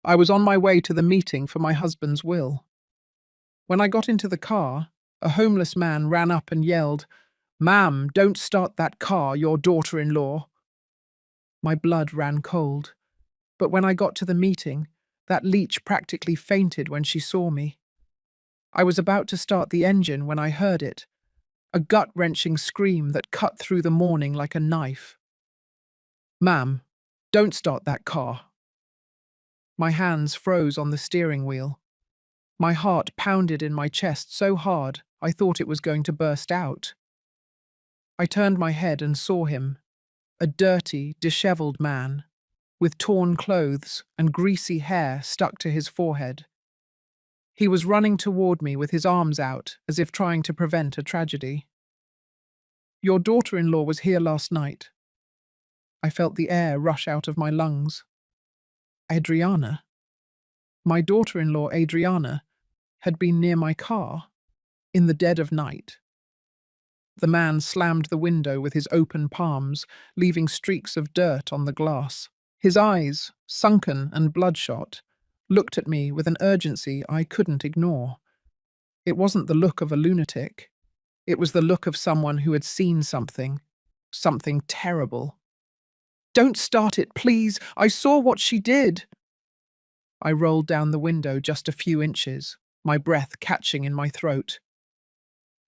I was on my way to the meeting for my husband's will. When I got into the car, a homeless man ran up and yelled, "Ma'am, don't start that car, your daughter-in-law." My blood ran cold, but when I got to the meeting, that leech practically fainted when she saw me. I was about to start the engine when I heard it, a gut-wrenching scream that cut through the morning like a knife. "Ma'am, don't start that car." My hands froze on the steering wheel. My heart pounded in my chest so hard I thought it was going to burst out. I turned my head and saw him, a dirty, dishevelled man, with torn clothes and greasy hair stuck to his forehead. He was running toward me with his arms out, as if trying to prevent a tragedy. "Your daughter-in-law was here last night." I felt the air rush out of my lungs. Adriana? My daughter-in-law, Adriana, had been near my car, in the dead of night. The man slammed the window with his open palms, leaving streaks of dirt on the glass. His eyes, sunken and bloodshot, looked at me with an urgency I couldn't ignore. It wasn't the look of a lunatic. It was the look of someone who had seen something terrible. "Don't start it, please. I saw what she did." I rolled down the window just a few inches, my breath catching in my throat.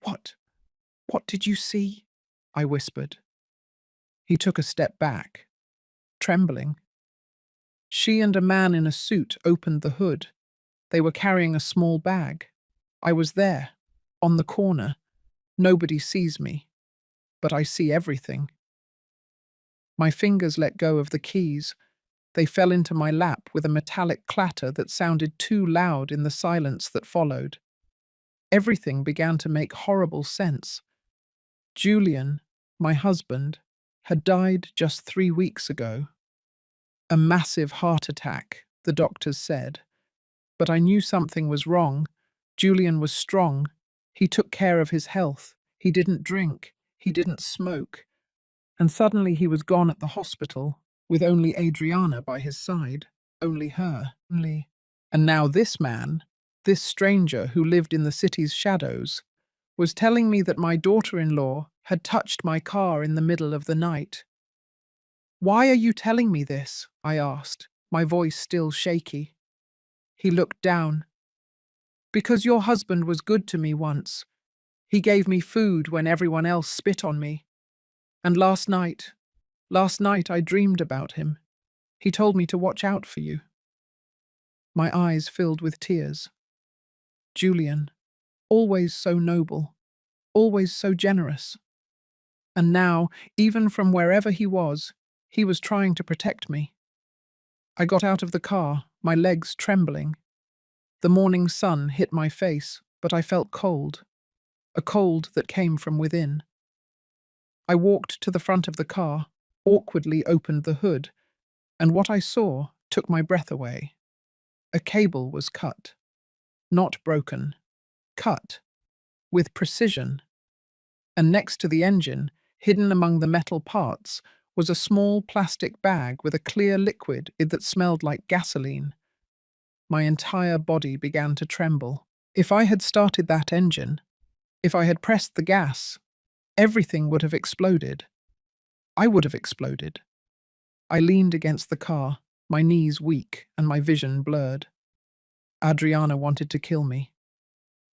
"What? What did you see?" I whispered. He took a step back, trembling. She and a man in a suit opened the hood. They were carrying a small bag. I was there, on the corner. Nobody sees me, but I see everything. My fingers let go of the keys. They fell into my lap with a metallic clatter that sounded too loud in the silence that followed. Everything began to make horrible sense. Julian, my husband, had died just 3 weeks ago. A massive heart attack, the doctors said. But I knew something was wrong. Julian was strong. He took care of his health. He didn't drink. He didn't smoke. And suddenly he was gone at the hospital, with only Adriana by his side. Only her. And now this man, this stranger who lived in the city's shadows, was telling me that my daughter-in-law had touched my car in the middle of the night. "Why are you telling me this?" I asked, my voice still shaky. He looked down. "Because your husband was good to me once. He gave me food when everyone else spit on me. And last night I dreamed about him. He told me to watch out for you." My eyes filled with tears. Julian, always so noble, always so generous. And now, even from wherever he was trying to protect me. I got out of the car, my legs trembling. The morning sun hit my face, but I felt cold, a cold that came from within. I walked to the front of the car, awkwardly opened the hood, and what I saw took my breath away. A cable was cut. Not broken. Cut. With precision. And next to the engine, hidden among the metal parts, was a small plastic bag with a clear liquid that smelled like gasoline. My entire body began to tremble. If I had started that engine, if I had pressed the gas, everything would have exploded. I would have exploded. I leaned against the car, my knees weak and my vision blurred. Adriana wanted to kill me.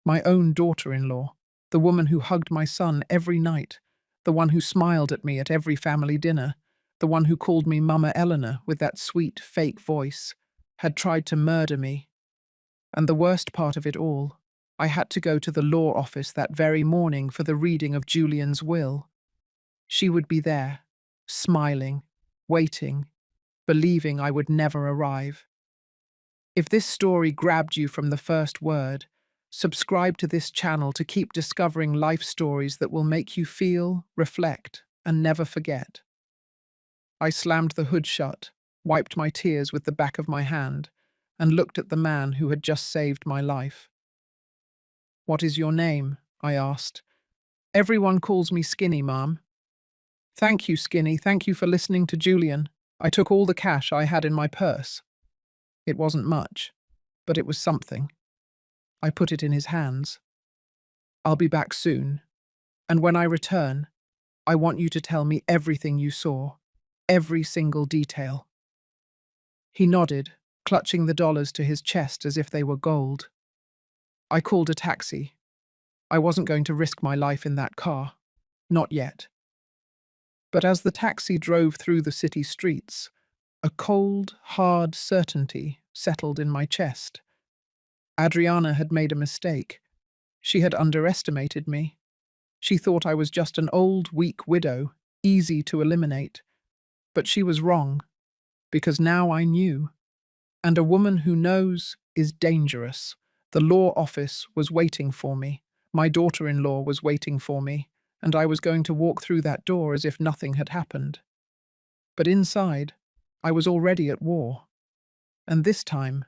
My own daughter-in-law, the woman who hugged my son every night, the one who smiled at me at every family dinner, the one who called me Mama Eleanor with that sweet, fake voice, had tried to murder me. And the worst part of it all, I had to go to the law office that very morning for the reading of Julian's will. She would be there, smiling, waiting, believing I would never arrive. If this story grabbed you from the first word, subscribe to this channel to keep discovering life stories that will make you feel, reflect, and never forget. I slammed the hood shut, wiped my tears with the back of my hand, and looked at the man who had just saved my life. "What is your name?" I asked. "Everyone calls me Skinny, Mom." "Thank you, Skinny. Thank you for listening to Julian. I took all the cash I had in my purse." It wasn't much, but it was something. I put it in his hands. I'll be back soon, and when I return, I want you to tell me everything you saw, every single detail. He nodded, clutching the dollars to his chest as if they were gold. I called a taxi. I wasn't going to risk my life in that car. Not yet. But as the taxi drove through the city streets, a cold, hard certainty settled in my chest. Adriana had made a mistake. She had underestimated me. She thought I was just an old, weak widow, easy to eliminate. But she was wrong, because now I knew. And a woman who knows is dangerous. The law office was waiting for me. My daughter-in-law was waiting for me, and I was going to walk through that door as if nothing had happened. But inside, I was already at war. And this time,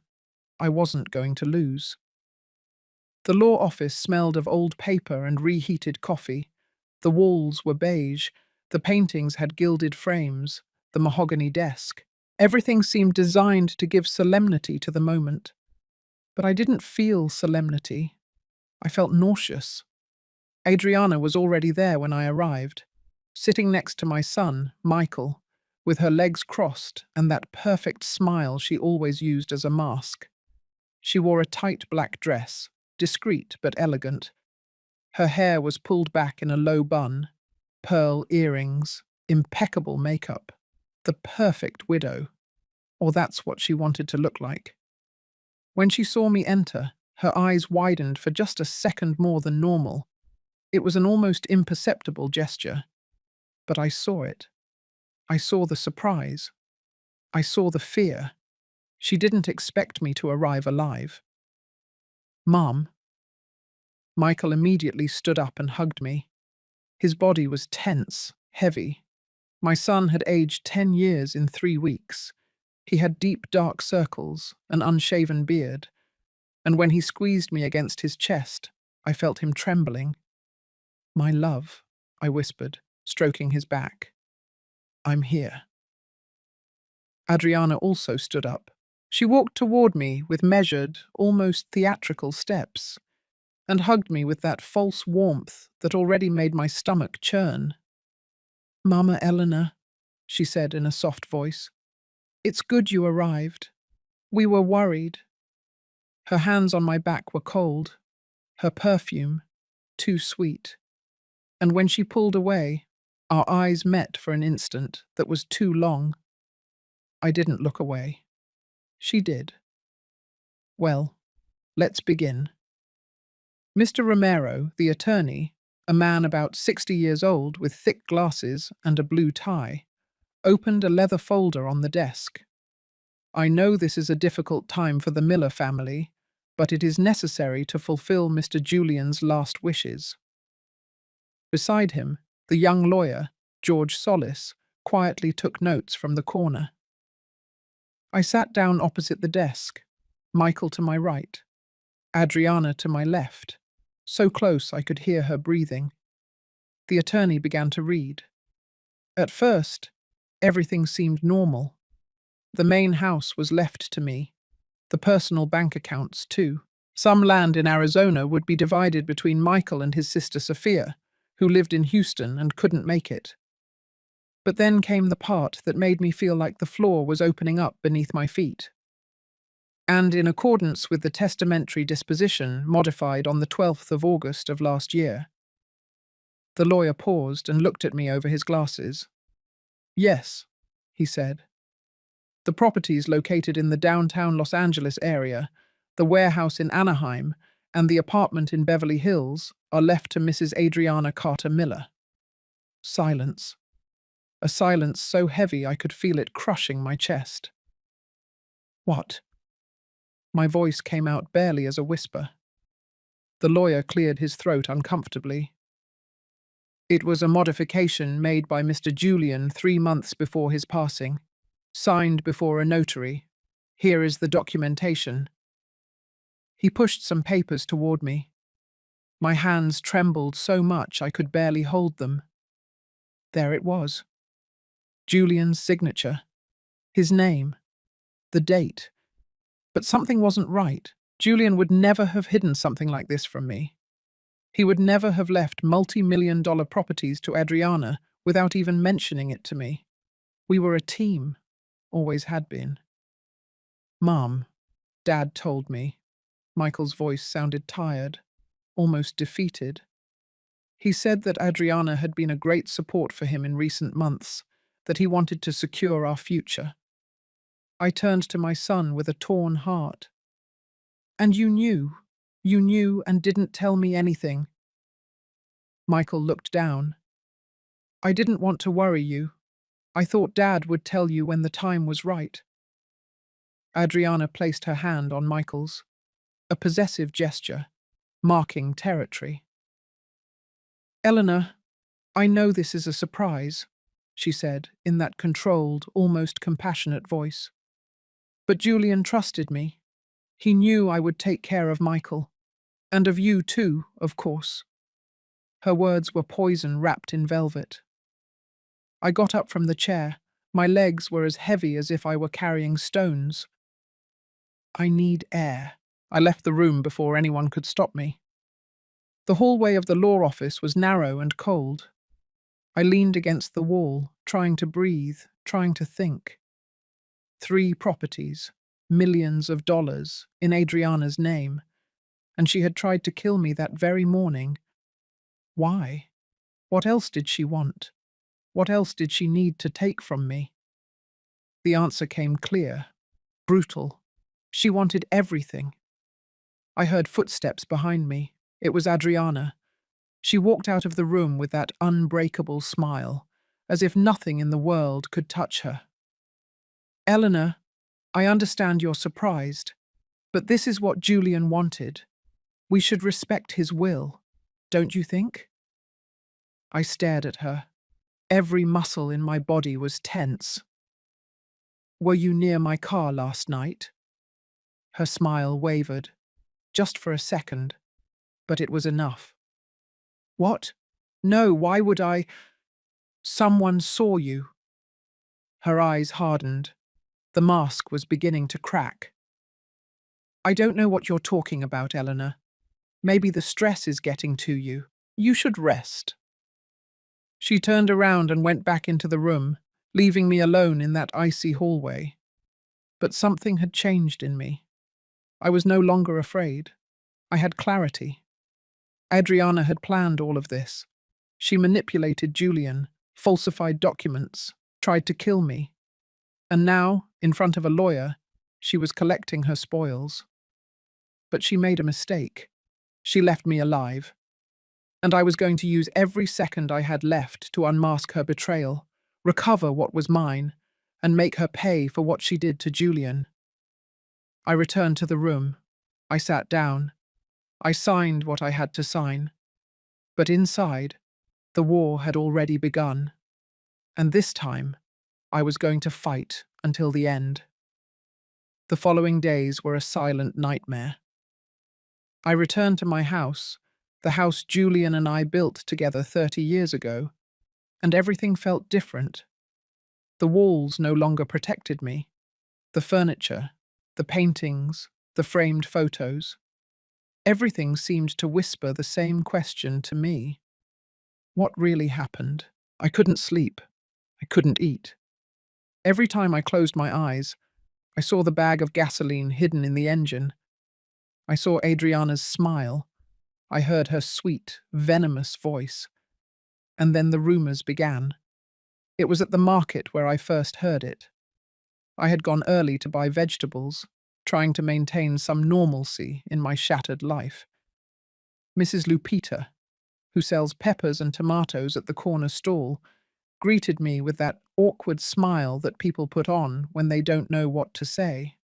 I wasn't going to lose. The law office smelled of old paper and reheated coffee. The walls were beige. The paintings had gilded frames. The mahogany desk. Everything seemed designed to give solemnity to the moment. But I didn't feel solemnity. I felt nauseous. Adriana was already there when I arrived, sitting next to my son, Michael, with her legs crossed and that perfect smile she always used as a mask. She wore a tight black dress, discreet but elegant. Her hair was pulled back in a low bun, pearl earrings, impeccable makeup. The perfect widow. Or that's what she wanted to look like. When she saw me enter, her eyes widened for just a second more than normal. It was an almost imperceptible gesture. But I saw it. I saw the surprise. I saw the fear. She didn't expect me to arrive alive. "Mom." Michael immediately stood up and hugged me. His body was tense, heavy. My son had aged 10 years in 3 weeks. He had deep, dark circles, an unshaven beard, and when he squeezed me against his chest, I felt him trembling. "My love," I whispered, stroking his back. "I'm here." Adriana also stood up. She walked toward me with measured, almost theatrical steps, and hugged me with that false warmth that already made my stomach churn. "Mama Eleanor," she said in a soft voice, "it's good you arrived. We were worried." Her hands on my back were cold, her perfume too sweet. And when she pulled away, our eyes met for an instant that was too long. I didn't look away. She did. "Well, let's begin." Mr. Romero, the attorney, a man about 60 years old with thick glasses and a blue tie, opened a leather folder on the desk. "I know this is a difficult time for the Miller family, but it is necessary to fulfill Mr. Julian's last wishes." Beside him, the young lawyer, George Solis, quietly took notes from the corner. I sat down opposite the desk, Michael to my right, Adriana to my left, so close I could hear her breathing. The attorney began to read. At first, everything seemed normal. The main house was left to me, the personal bank accounts too. Some land in Arizona would be divided between Michael and his sister Sophia, who lived in Houston and couldn't make it. But then came the part that made me feel like the floor was opening up beneath my feet. And in accordance with the testamentary disposition modified on the 12th of August of last year. The lawyer paused and looked at me over his glasses. "Yes," he said. "The properties located in the downtown Los Angeles area, the warehouse in Anaheim, and the apartment in Beverly Hills are left to Mrs. Adriana Carter Miller." Silence. A silence so heavy I could feel it crushing my chest. "What?" My voice came out barely as a whisper. The lawyer cleared his throat uncomfortably. "It was a modification made by Mr. Julian 3 months before his passing, signed before a notary. Here is the documentation." He pushed some papers toward me. My hands trembled so much I could barely hold them. There it was. Julian's signature. His name. The date. But something wasn't right. Julian would never have hidden something like this from me. He would never have left multi-million-dollar properties to Adriana without even mentioning it to me. We were a team, always had been. Mom, Dad told me. Michael's voice sounded tired, almost defeated. He said that Adriana had been a great support for him in recent months, that he wanted to secure our future. I turned to my son with a torn heart. And you knew and didn't tell me anything. Michael looked down. I didn't want to worry you. I thought Dad would tell you when the time was right. Adriana placed her hand on Michael's, a possessive gesture, marking territory. Eleanor, I know this is a surprise, she said in that controlled, almost compassionate voice. But Julian trusted me. He knew I would take care of Michael. And of you too, of course. Her words were poison wrapped in velvet. I got up from the chair. My legs were as heavy as if I were carrying stones. I need air. I left the room before anyone could stop me. The hallway of the law office was narrow and cold. I leaned against the wall, trying to breathe, trying to think. 3 properties, millions of dollars, in Adriana's name, and she had tried to kill me that very morning. Why? What else did she want? What else did she need to take from me? The answer came clear, brutal. She wanted everything. I heard footsteps behind me. It was Adriana. She walked out of the room with that unbreakable smile, as if nothing in the world could touch her. Eleanor, I understand you're surprised, but this is what Julian wanted. We should respect his will, don't you think? I stared at her. Every muscle in my body was tense. Were you near my car last night? Her smile wavered, just for a second, but it was enough. What? No, why would I? Someone saw you. Her eyes hardened. The mask was beginning to crack. I don't know what you're talking about, Eleanor. Maybe the stress is getting to you. You should rest. She turned around and went back into the room, leaving me alone in that icy hallway. But something had changed in me. I was no longer afraid. I had clarity. Adriana had planned all of this. She manipulated Julian, falsified documents, tried to kill me. And now, in front of a lawyer, she was collecting her spoils. But she made a mistake. She left me alive. And I was going to use every second I had left to unmask her betrayal, recover what was mine, and make her pay for what she did to Julian. I returned to the room. I sat down. I signed what I had to sign. But inside, the war had already begun. And this time, I was going to fight until the end. The following days were a silent nightmare. I returned to my house, the house Julian and I built together 30 years ago, and everything felt different. The walls no longer protected me. The furniture, the paintings, the framed photos. Everything seemed to whisper the same question to me. What really happened? I couldn't sleep. I couldn't eat. Every time I closed my eyes, I saw the bag of gasoline hidden in the engine. I saw Adriana's smile. I heard her sweet, venomous voice. And then the rumors began. It was at the market where I first heard it. I had gone early to buy vegetables, trying to maintain some normalcy in my shattered life. Mrs. Lupita, who sells peppers and tomatoes at the corner stall, greeted me with that awkward smile that people put on when they don't know what to say.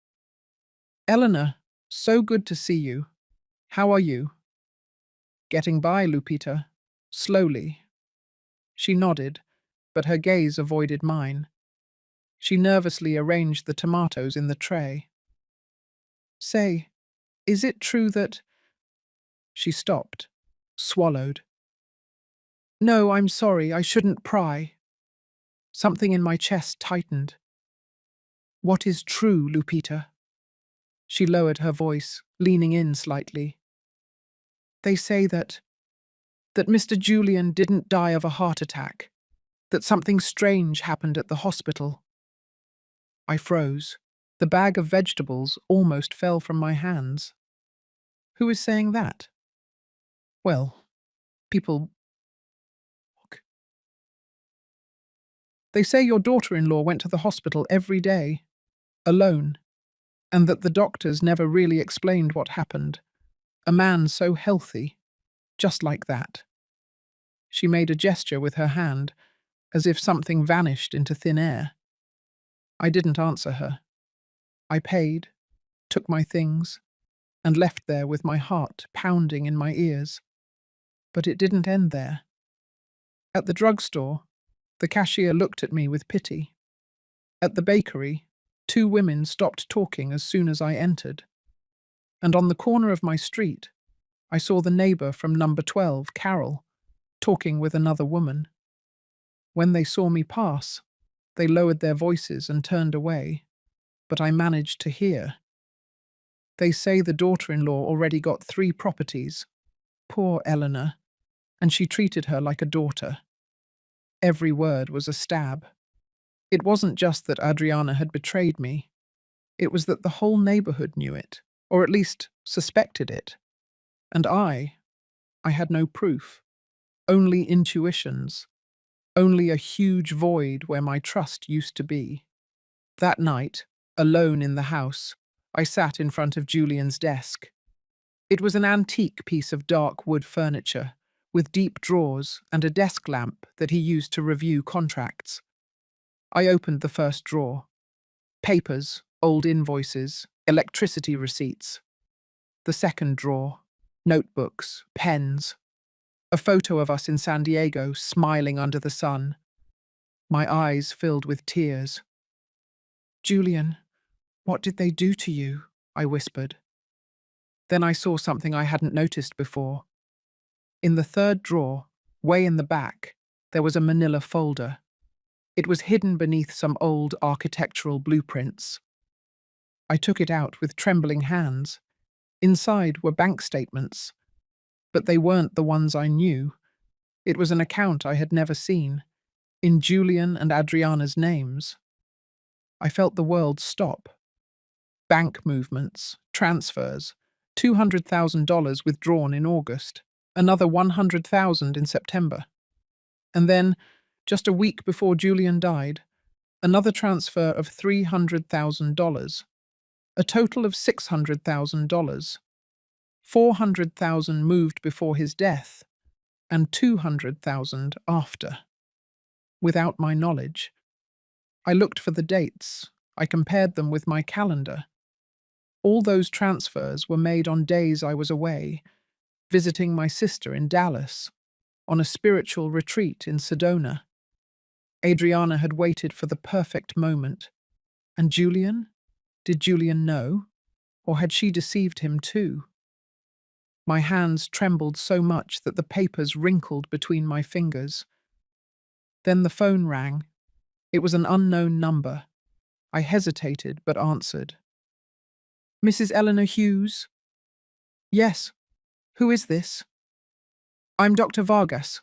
Eleanor, so good to see you. How are you? Getting by, Lupita. Slowly. She nodded, but her gaze avoided mine. She nervously arranged the tomatoes in the tray. Say, is it true that… She stopped, swallowed. No, I'm sorry, I shouldn't pry. Something in my chest tightened. What is true, Lupita? She lowered her voice, leaning in slightly. They say that Mr. Julian didn't die of a heart attack, that something strange happened at the hospital. I froze. The bag of vegetables almost fell from my hands. Who is saying that? Well, people. They say your daughter-in-law went to the hospital every day, alone, and that the doctors never really explained what happened. A man so healthy, just like that. She made a gesture with her hand, as if something vanished into thin air. I didn't answer her. I paid, took my things, and left there with my heart pounding in my ears. But it didn't end there. At the drugstore, the cashier looked at me with pity. At the bakery, 2 women stopped talking as soon as I entered. And on the corner of my street, I saw the neighbour from number 12, Carol, talking with another woman. When they saw me pass, they lowered their voices and turned away, but I managed to hear. They say the daughter-in-law already got 3 properties. Poor Eleanor, and she treated her like a daughter. Every word was a stab. It wasn't just that Adriana had betrayed me. It was that the whole neighborhood knew it, or at least suspected it. And I had no proof, only intuitions, only a huge void where my trust used to be. That night, alone in the house, I sat in front of Julian's desk. It was an antique piece of dark wood furniture, with deep drawers and a desk lamp that he used to review contracts. I opened the first drawer. Papers, old invoices, electricity receipts. The second drawer. Notebooks, pens. A photo of us in San Diego, smiling under the sun. My eyes filled with tears. Julian, what did they do to you? I whispered. Then I saw something I hadn't noticed before. In the third drawer, way in the back, there was a manila folder. It was hidden beneath some old architectural blueprints. I took it out with trembling hands. Inside were bank statements, but they weren't the ones I knew. It was an account I had never seen, in Julian and Adriana's names. I felt the world stop. Bank movements, transfers, $200,000 withdrawn in August, another $100,000 in September. And then, just a week before Julian died, another transfer of $300,000, a total of $600,000. $400,000 moved before his death, and $200,000 after. Without my knowledge. I looked for the dates. I compared them with my calendar. All those transfers were made on days I was away, visiting my sister in Dallas, on a spiritual retreat in Sedona. Adriana had waited for the perfect moment. And Julian? Did Julian know? Or had she deceived him too? My hands trembled so much that the papers wrinkled between my fingers. Then the phone rang. It was an unknown number. I hesitated but answered. Mrs. Eleanor Hughes? Yes. Who is this? I'm Dr. Vargas.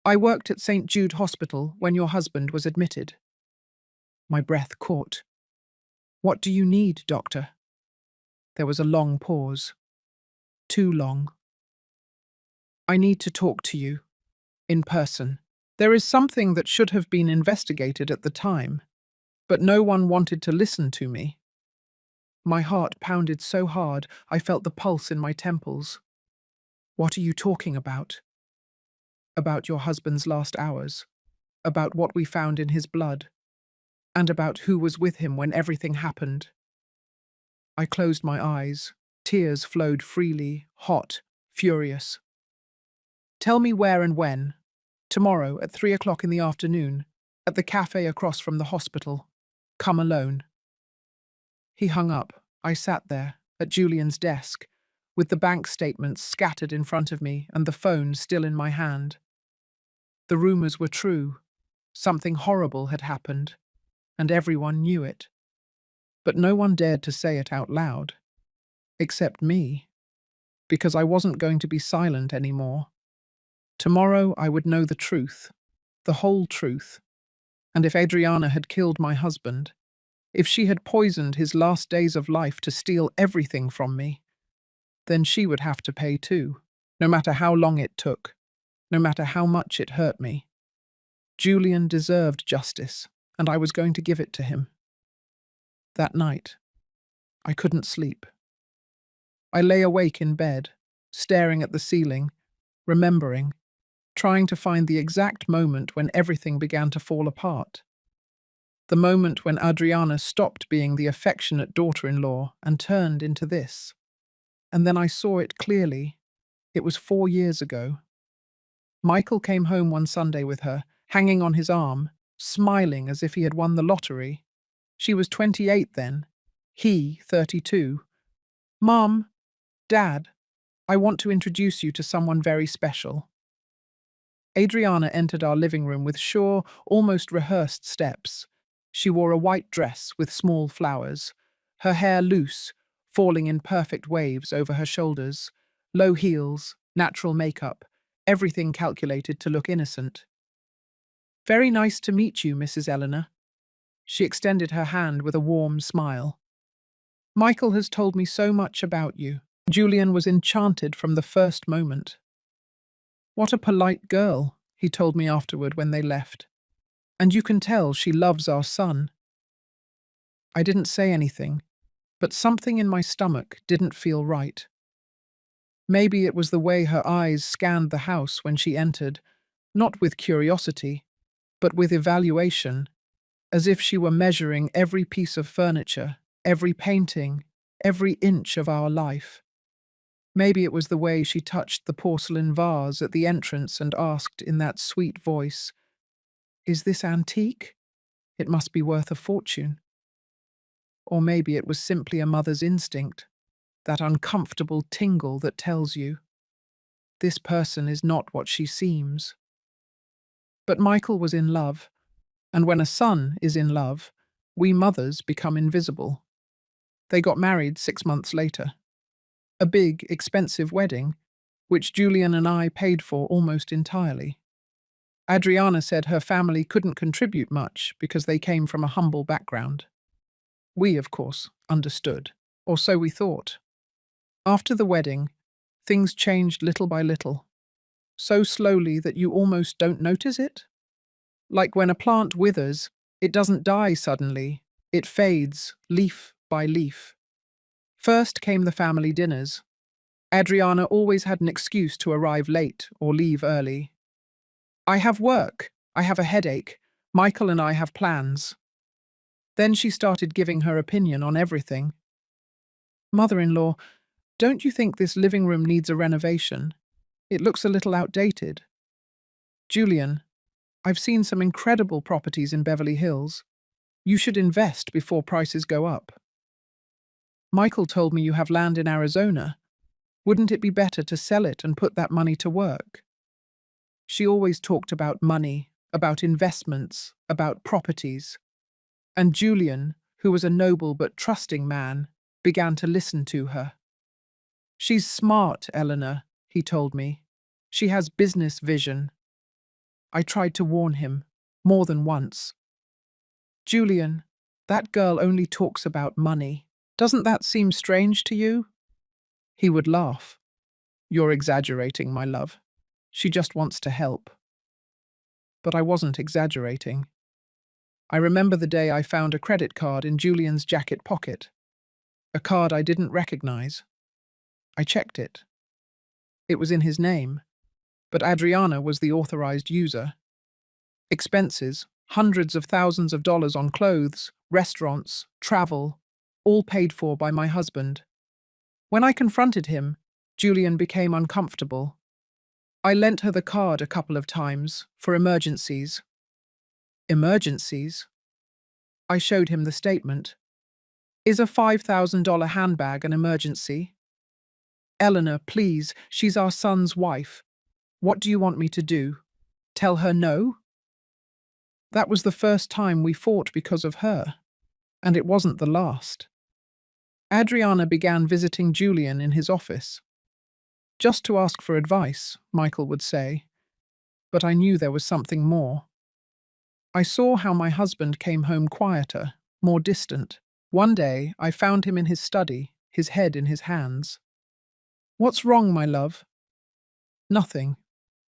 I worked at St. Jude Hospital when your husband was admitted. My breath caught. What do you need, doctor? There was a long pause. Too long. I need to talk to you. In person. There is something that should have been investigated at the time, but no one wanted to listen to me. My heart pounded so hard I felt the pulse in my temples. What are you talking about? About your husband's last hours, about what we found in his blood, and about who was with him when everything happened. I closed my eyes. Tears flowed freely, hot, furious. Tell me where and when. Tomorrow at 3 o'clock in the afternoon, at the cafe across from the hospital. Come alone. He hung up. I sat there, at Julian's desk, with the bank statements scattered in front of me and the phone still in my hand. The rumors were true. Something horrible had happened, and everyone knew it. But no one dared to say it out loud. except me, because I wasn't going to be silent anymore. Tomorrow I would know the truth, the whole truth. And if Adriana had killed my husband, if she had poisoned his last days of life to steal everything from me, then she would have to pay too, no matter how long it took, no matter how much it hurt me. Julian deserved justice, and I was going to give it to him. That night, I couldn't sleep. I lay awake in bed, staring at the ceiling, remembering, trying to find the exact moment when everything began to fall apart. The moment when Adriana stopped being the affectionate daughter-in-law and turned into this. And then I saw it clearly. It was 4 years ago. Michael came home one Sunday with her, hanging on his arm, smiling as if he had won the lottery. She was 28 then, he 32. "Mom, Dad, I want to introduce you to someone very special." Adriana entered our living room with sure, almost rehearsed steps. She wore a white dress with small flowers, her hair loose, falling in perfect waves over her shoulders, low heels, natural makeup, everything calculated to look innocent. "Very nice to meet you, Mrs. Eleanor." She extended her hand with a warm smile. "Michael has told me so much about you." Julian was enchanted from the first moment. "What a polite girl," he told me afterward when they left. "And you can tell she loves our son." I didn't say anything, but something in my stomach didn't feel right. Maybe it was the way her eyes scanned the house when she entered, not with curiosity, but with evaluation, as if she were measuring every piece of furniture, every painting, every inch of our life. Maybe it was the way she touched the porcelain vase at the entrance and asked in that sweet voice, "Is this antique? It must be worth a fortune." Or maybe it was simply a mother's instinct, that uncomfortable tingle that tells you, this person is not what she seems. But Michael was in love, and when a son is in love, we mothers become invisible. They got married 6 months later. A big, expensive wedding, which Julian and I paid for almost entirely. Adriana said her family couldn't contribute much because they came from a humble background. We, of course, understood, or so we thought. After the wedding, things changed little by little, so slowly that you almost don't notice it. Like when a plant withers, it doesn't die suddenly, it fades, leaf by leaf. First came the family dinners. Adriana always had an excuse to arrive late or leave early. "I have work, I have a headache, Michael and I have plans." Then she started giving her opinion on everything. "Mother-in-law, don't you think this living room needs a renovation? It looks a little outdated." "Julian, I've seen some incredible properties in Beverly Hills. You should invest before prices go up." "Michael told me you have land in Arizona. Wouldn't it be better to sell it and put that money to work?" She always talked about money, about investments, about properties. And Julian, who was a noble but trusting man, began to listen to her. "She's smart, Eleanor," he told me. "She has business vision." I tried to warn him, more than once. "Julian, that girl only talks about money. Doesn't that seem strange to you?" He would laugh. "You're exaggerating, my love. She just wants to help." But I wasn't exaggerating. I remember the day I found a credit card in Julian's jacket pocket. A card I didn't recognize. I checked it. It was in his name, but Adriana was the authorized user. Expenses, hundreds of thousands of dollars on clothes, restaurants, travel, all paid for by my husband. When I confronted him, Julian became uncomfortable. I lent her the card a couple of times, for emergencies. Emergencies? I showed him the statement. "Is a $5,000 handbag an emergency?" "Eleanor, please, she's our son's wife. What do you want me to do? Tell her no?" That was the first time we fought because of her, and it wasn't the last. Adriana began visiting Julian in his office. Just to ask for advice, Michael would say, but I knew there was something more. I saw how my husband came home quieter, more distant. One day, I found him in his study, his head in his hands. "What's wrong, my love?" "Nothing.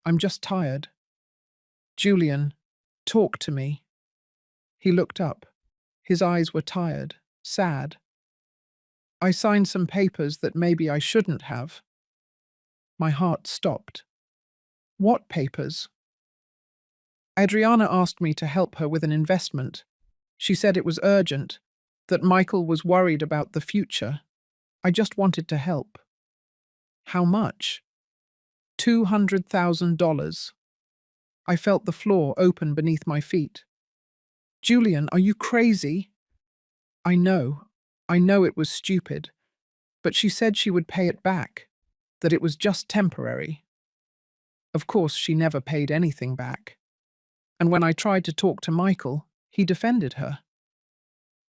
I'm just tired." "Julian, talk to me." He looked up. His eyes were tired, sad. "I signed some papers that maybe I shouldn't have." My heart stopped. "What papers?" "Adriana asked me to help her with an investment. She said it was urgent, that Michael was worried about the future. I just wanted to help." "How much?" $200,000. I felt the floor open beneath my feet. "Julian, are you crazy?" I know it was stupid, but she said she would pay it back, that it was just temporary." Of course, she never paid anything back. And when I tried to talk to Michael, he defended her.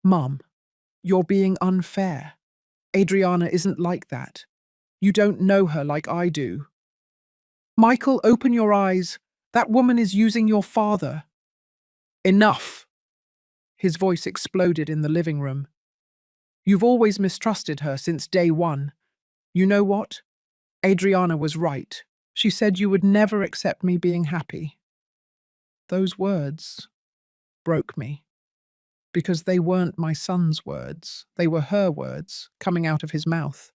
"Mum, you're being unfair. Adriana isn't like that. You don't know her like I do." "Michael, open your eyes. That woman is using your father." "Enough!" His voice exploded in the living room. "You've always mistrusted her since day one. You know what? Adriana was right. She said you would never accept me being happy." Those words broke me, because they weren't my son's words. They were her words, coming out of his mouth.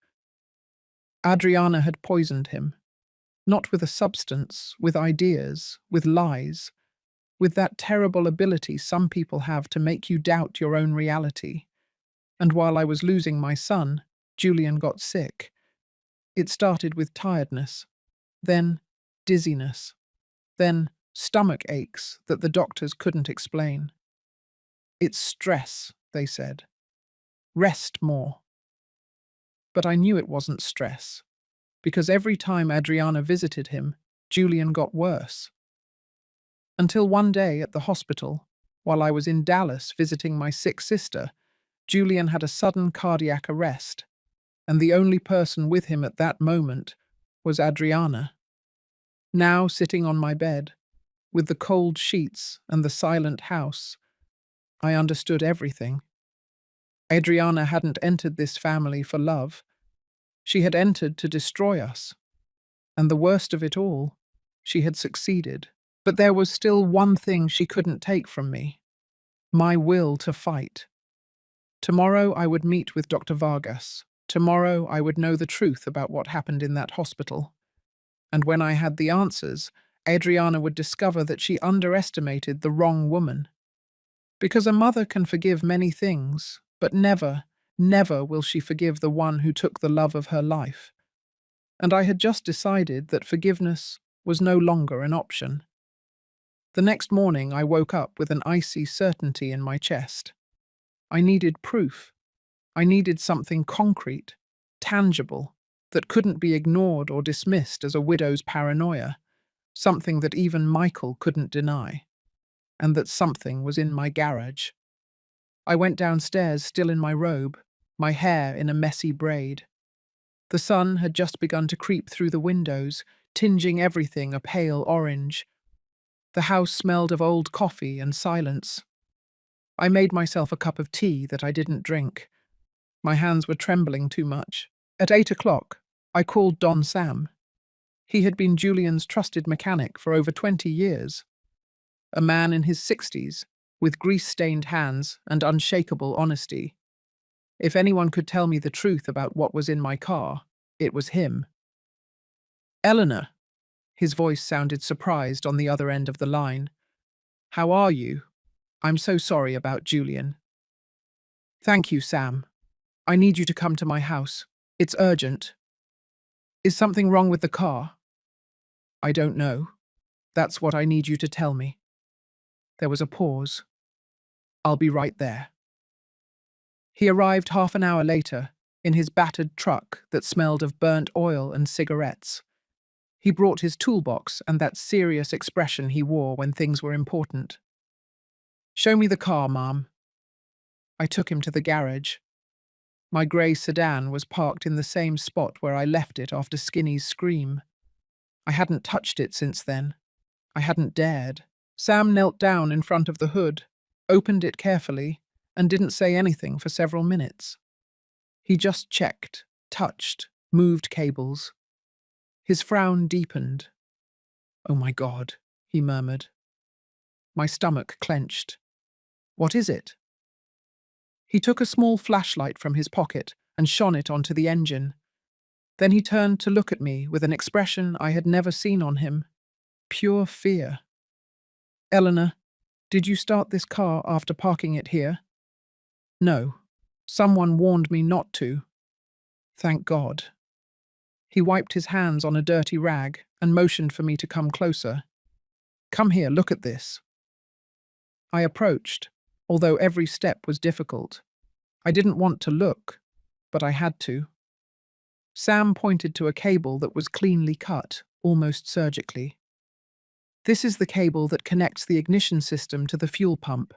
Adriana had poisoned him, not with a substance, with ideas, with lies, with that terrible ability some people have to make you doubt your own reality. And while I was losing my son, Julian got sick. It started with tiredness, then dizziness, then stomach aches that the doctors couldn't explain. "It's stress," they said. "Rest more." But I knew it wasn't stress, because every time Adriana visited him, Julian got worse. Until one day at the hospital, while I was in Dallas visiting my sick sister, Julian had a sudden cardiac arrest, and the only person with him at that moment was Adriana. Now sitting on my bed, with the cold sheets and the silent house, I understood everything. Adriana hadn't entered this family for love. She had entered to destroy us. And the worst of it all, she had succeeded. But there was still one thing she couldn't take from me: my will to fight. Tomorrow I would meet with Dr. Vargas. Tomorrow I would know the truth about what happened in that hospital. And when I had the answers, Adriana would discover that she underestimated the wrong woman. Because a mother can forgive many things, but never, never will she forgive the one who took the love of her life. And I had just decided that forgiveness was no longer an option. The next morning I woke up with an icy certainty in my chest. I needed proof. I needed something concrete, tangible, that couldn't be ignored or dismissed as a widow's paranoia, something that even Michael couldn't deny, and that something was in my garage. I went downstairs still in my robe, my hair in a messy braid. The sun had just begun to creep through the windows, tinging everything a pale orange. The house smelled of old coffee and silence. I made myself a cup of tea that I didn't drink. My hands were trembling too much. At 8 o'clock, I called Don Sam. He had been Julian's trusted mechanic for over 20 years. A man in his 60s, with grease-stained hands and unshakable honesty. If anyone could tell me the truth about what was in my car, it was him. "Eleanor," his voice sounded surprised on the other end of the line. "How are you? I'm so sorry about Julian." "Thank you, Sam. I need you to come to my house. It's urgent." "Is something wrong with the car?" "I don't know. That's what I need you to tell me." There was a pause. "I'll be right there." He arrived half an hour later, in his battered truck that smelled of burnt oil and cigarettes. He brought his toolbox and that serious expression he wore when things were important. "Show me the car, Mom." I took him to the garage. My grey sedan was parked in the same spot where I left it after Skinny's scream. I hadn't touched it since then. I hadn't dared. Sam knelt down in front of the hood, opened it carefully, and didn't say anything for several minutes. He just checked, touched, moved cables. His frown deepened. "Oh my God," he murmured. My stomach clenched. "What is it?" He took a small flashlight from his pocket and shone it onto the engine. Then he turned to look at me with an expression I had never seen on him. Pure fear. "Eleanor, did you start this car after parking it here?" "No. Someone warned me not to." "Thank God." He wiped his hands on a dirty rag and motioned for me to come closer. "Come here, look at this." I approached, although every step was difficult. I didn't want to look, but I had to. Sam pointed to a cable that was cleanly cut, almost surgically. "This is the cable that connects the ignition system to the fuel pump.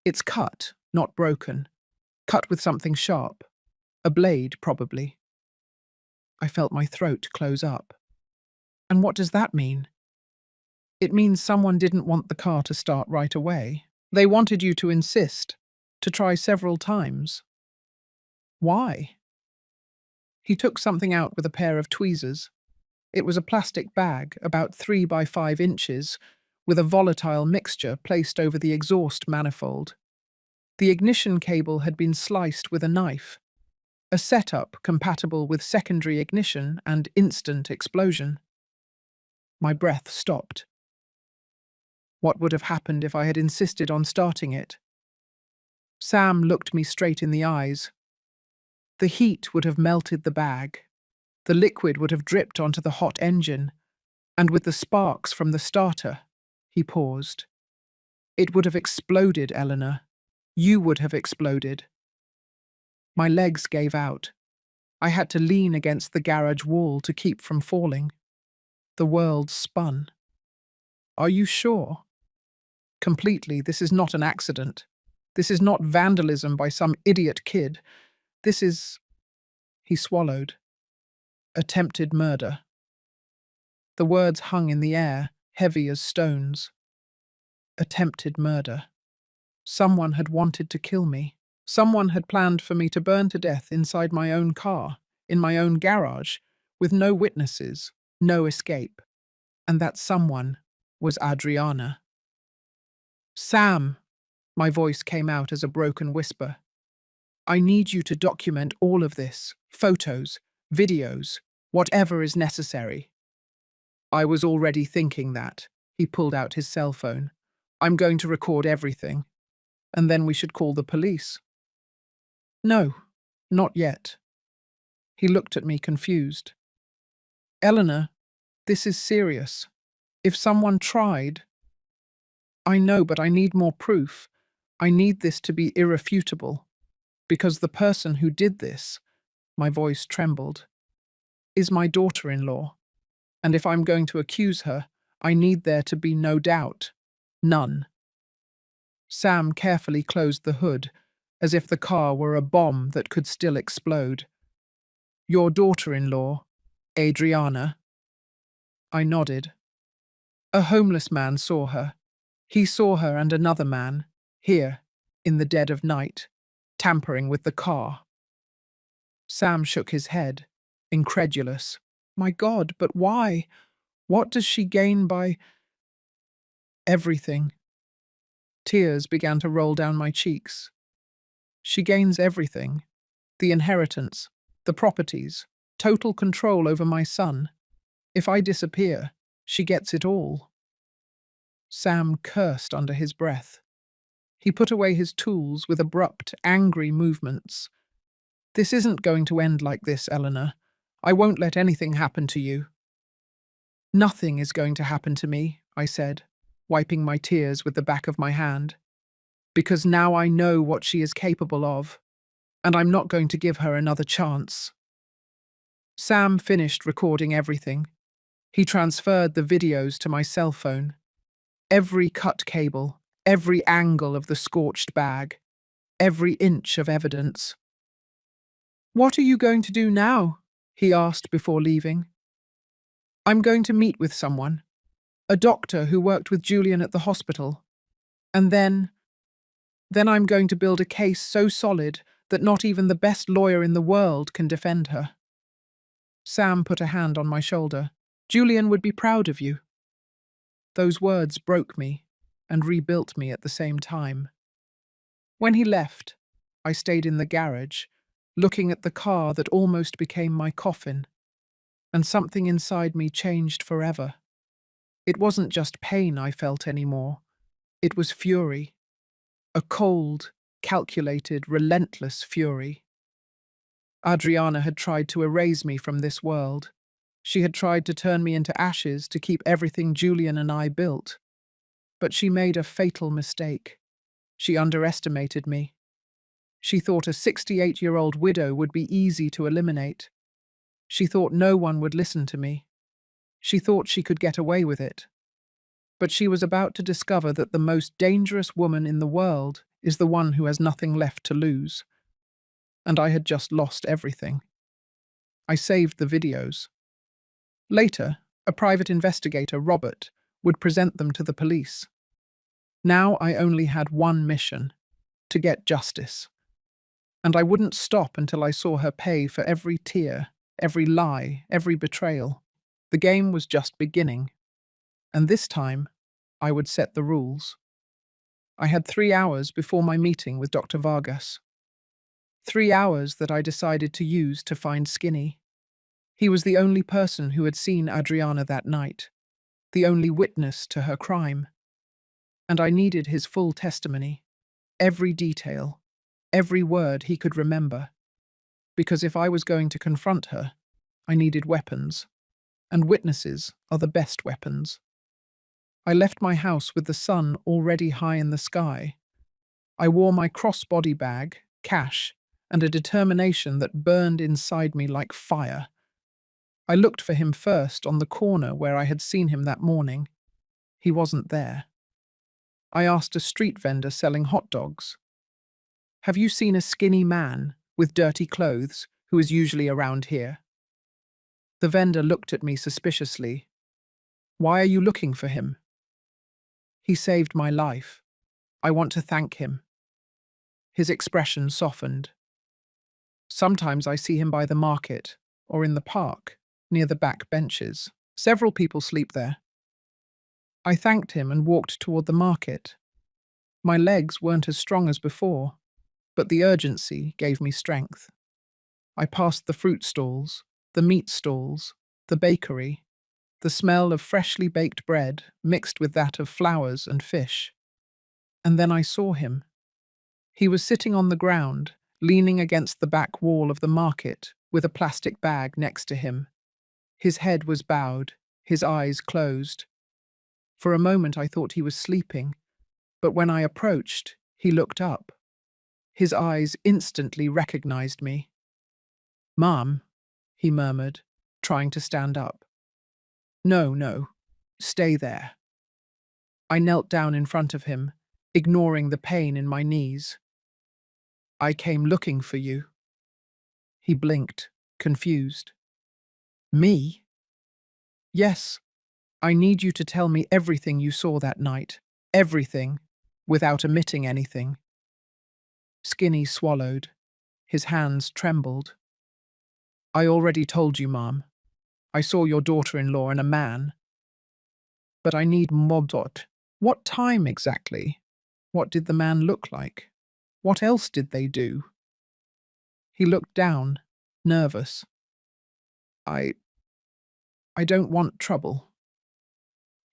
It's cut, not broken. Cut with something sharp. A blade, probably." I felt my throat close up. "And what does that mean?" "It means someone didn't want the car to start right away. They wanted you to insist, to try several times." "Why?" He took something out with a pair of tweezers. It was a plastic bag, about 3 by 5 inches, with a volatile mixture placed over the exhaust manifold. The ignition cable had been sliced with a knife, a setup compatible with secondary ignition and instant explosion. My breath stopped. What would have happened if I had insisted on starting it? Sam looked me straight in the eyes. The heat would have melted the bag. The liquid would have dripped onto the hot engine, and with the sparks from the starter, he paused. It would have exploded, Eleanor. You would have exploded. My legs gave out. I had to lean against the garage wall to keep from falling. The world spun. "Are you sure?" "Completely. This is not an accident. This is not vandalism by some idiot kid. This is—" He swallowed. "Attempted murder." The words hung in the air, heavy as stones. Attempted murder. Someone had wanted to kill me. Someone had planned for me to burn to death inside my own car, in my own garage, with no witnesses, no escape. And that someone was Adriana. "Sam," my voice came out as a broken whisper. "I need you to document all of this. Photos, videos, whatever is necessary." I was already thinking that. He pulled out his cell phone. "I'm going to record everything. And then we should call the police." "No, not yet." He looked at me confused. "Eleanor, this is serious. If someone tried—" "I know, but I need more proof. I need this to be irrefutable. Because the person who did this," my voice trembled, "is my daughter-in-law. And if I'm going to accuse her, I need there to be no doubt. None." Sam carefully closed the hood, as if the car were a bomb that could still explode. "Your daughter-in-law, Adriana." I nodded. "A homeless man saw her. He saw her and another man, here, in the dead of night, tampering with the car." Sam shook his head, incredulous. "My God, but why? What does she gain by—" "Everything." Tears began to roll down my cheeks. "She gains everything. The inheritance, the properties, total control over my son. If I disappear, she gets it all." Sam cursed under his breath. He put away his tools with abrupt, angry movements. "This isn't going to end like this, Eleanor. I won't let anything happen to you." "Nothing is going to happen to me," I said, wiping my tears with the back of my hand. "Because now I know what she is capable of, and I'm not going to give her another chance." Sam finished recording everything. He transferred the videos to my cell phone. Every cut cable, every angle of the scorched bag, every inch of evidence. What are you going to do now? He asked before leaving. I'm going to meet with someone, a doctor who worked with Julian at the hospital. And then I'm going to build a case so solid that not even the best lawyer in the world can defend her. Sam put a hand on my shoulder. Julian would be proud of you. Those words broke me and rebuilt me at the same time. When he left, I stayed in the garage, looking at the car that almost became my coffin, and something inside me changed forever. It wasn't just pain I felt anymore. It was fury. A cold, calculated, relentless fury. Adriana had tried to erase me from this world. She had tried to turn me into ashes to keep everything Julian and I built. But she made a fatal mistake. She underestimated me. She thought a 68-year-old widow would be easy to eliminate. She thought no one would listen to me. She thought she could get away with it. But she was about to discover that the most dangerous woman in the world is the one who has nothing left to lose. And I had just lost everything. I saved the videos. Later, a private investigator, Robert, would present them to the police. Now I only had one mission: to get justice. And I wouldn't stop until I saw her pay for every tear, every lie, every betrayal. The game was just beginning. And this time, I would set the rules. I had 3 hours before my meeting with Dr. Vargas. 3 hours that I decided to use to find Skinny. He was the only person who had seen Adriana that night, the only witness to her crime. And I needed his full testimony, every detail, every word he could remember. Because if I was going to confront her, I needed weapons. And witnesses are the best weapons. I left my house with the sun already high in the sky. I wore my crossbody bag, cash, and a determination that burned inside me like fire. I looked for him first on the corner where I had seen him that morning. He wasn't there. I asked a street vendor selling hot dogs, "Have you seen a skinny man with dirty clothes who is usually around here?" The vendor looked at me suspiciously. "Why are you looking for him?" "He saved my life. I want to thank him." His expression softened. "Sometimes I see him by the market or in the park, near the back benches. Several people sleep there." I thanked him and walked toward the market. My legs weren't as strong as before, but the urgency gave me strength. I passed the fruit stalls, the meat stalls, the bakery, the smell of freshly baked bread mixed with that of flowers and fish. And then I saw him. He was sitting on the ground, leaning against the back wall of the market, with a plastic bag next to him. His head was bowed, his eyes closed. For a moment I thought he was sleeping, but when I approached, he looked up. His eyes instantly recognized me. "Mom," he murmured, trying to stand up. "No, no, stay there." I knelt down in front of him, ignoring the pain in my knees. "I came looking for you." He blinked, confused. "Me?" "Yes. I need you to tell me everything you saw that night. Everything, without omitting anything." Skinny swallowed. His hands trembled. "I already told you, Mom. I saw your daughter-in-law and a man. But I need more. What time exactly? What did the man look like? What else did they do?" He looked down, nervous. I don't want trouble."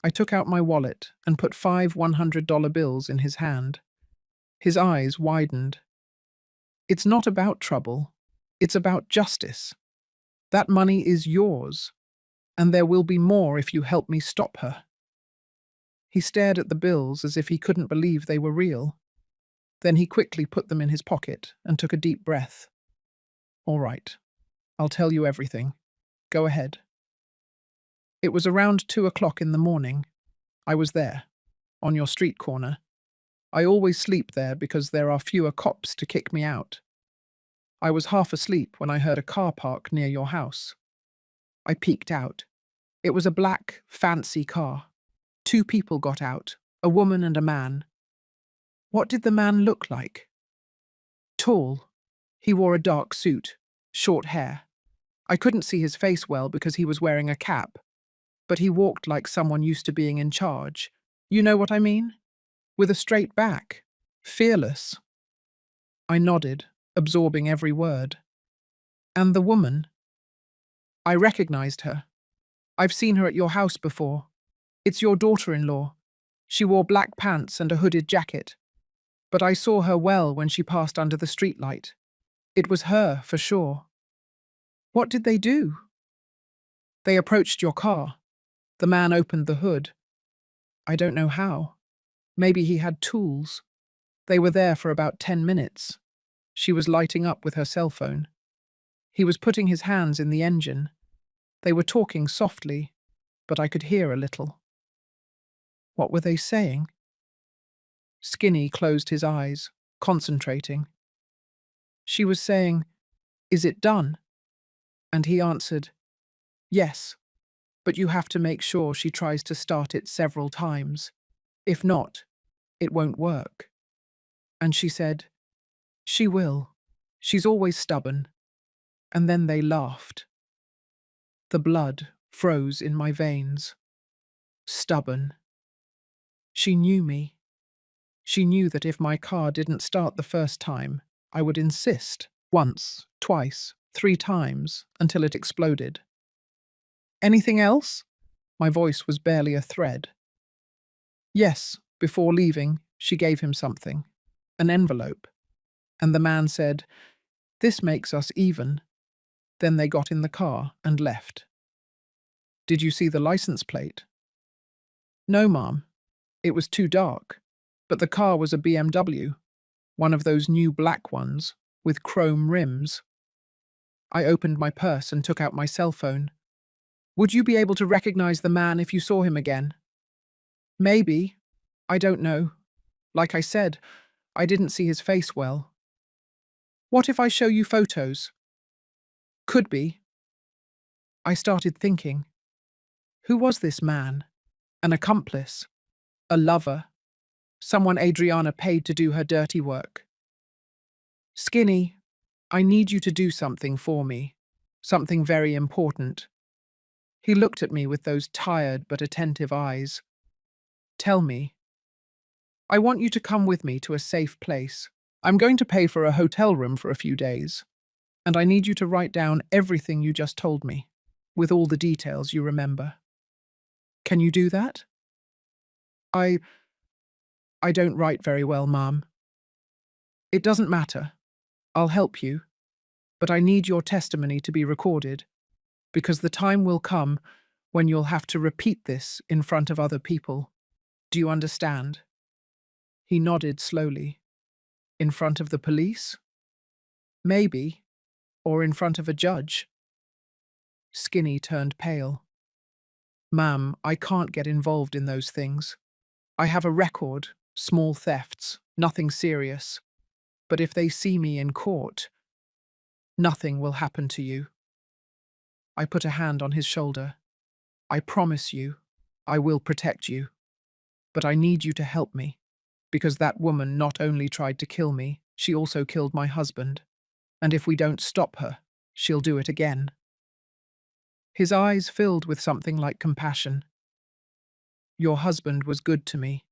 I took out my wallet and put 5 $100 bills in his hand. His eyes widened. "It's not about trouble. It's about justice. That money is yours, and there will be more if you help me stop her." He stared at the bills as if he couldn't believe they were real. Then he quickly put them in his pocket and took a deep breath. "All right, I'll tell you everything. Go ahead." It was around 2 o'clock in the morning. I was there, on your street corner. I always sleep there because there are fewer cops to kick me out. I was half asleep when I heard a car park near your house. I peeked out. It was a black, fancy car. Two people got out, a woman and a man. What did the man look like? Tall. He wore a dark suit, short hair. I couldn't see his face well because he was wearing a cap, but he walked like someone used to being in charge. You know what I mean? With a straight back. Fearless. I nodded, absorbing every word. And the woman? I recognized her. I've seen her at your house before. It's your daughter-in-law. She wore black pants and a hooded jacket. But I saw her well when she passed under the streetlight. It was her, for sure. What did they do? They approached your car. The man opened the hood. I don't know how. Maybe he had tools. They were there for about 10 minutes. She was lighting up with her cell phone. He was putting his hands in the engine. They were talking softly, but I could hear a little. What were they saying? Skinny closed his eyes, concentrating. She was saying, "Is it done?" And he answered, "Yes, but you have to make sure she tries to start it several times. If not, it won't work." And she said, "She will. She's always stubborn." And then they laughed. The blood froze in my veins. Stubborn. She knew me. She knew that if my car didn't start the first time, I would insist, once, twice, 3 times, until it exploded. Anything else? My voice was barely a thread. Yes, before leaving, she gave him something, an envelope. And the man said, "This makes us even." Then they got in the car and left. Did you see the license plate? No, Mom. It was too dark. But the car was a BMW, one of those new black ones, with chrome rims. I opened my purse and took out my cell phone. Would you be able to recognize the man if you saw him again? Maybe. I don't know. Like I said, I didn't see his face well. What if I show you photos? Could be. I started thinking. Who was this man? An accomplice? A lover? Someone Adriana paid to do her dirty work? Skinny, I need you to do something for me. Something very important. He looked at me with those tired but attentive eyes. Tell me. I want you to come with me to a safe place. I'm going to pay for a hotel room for a few days. And I need you to write down everything you just told me, with all the details you remember. Can you do that? I don't write very well, Mom. It doesn't matter. I'll help you. But I need your testimony to be recorded, because the time will come when you'll have to repeat this in front of other people. Do you understand? He nodded slowly. In front of the police? Maybe. Or in front of a judge? Skinny turned pale. Ma'am, I can't get involved in those things. I have a record, small thefts, nothing serious. But if they see me in court, nothing will happen to you. I put a hand on his shoulder. I promise you, I will protect you. But I need you to help me, because that woman not only tried to kill me, she also killed my husband. And if we don't stop her, she'll do it again. His eyes filled with something like compassion. Your husband was good to me.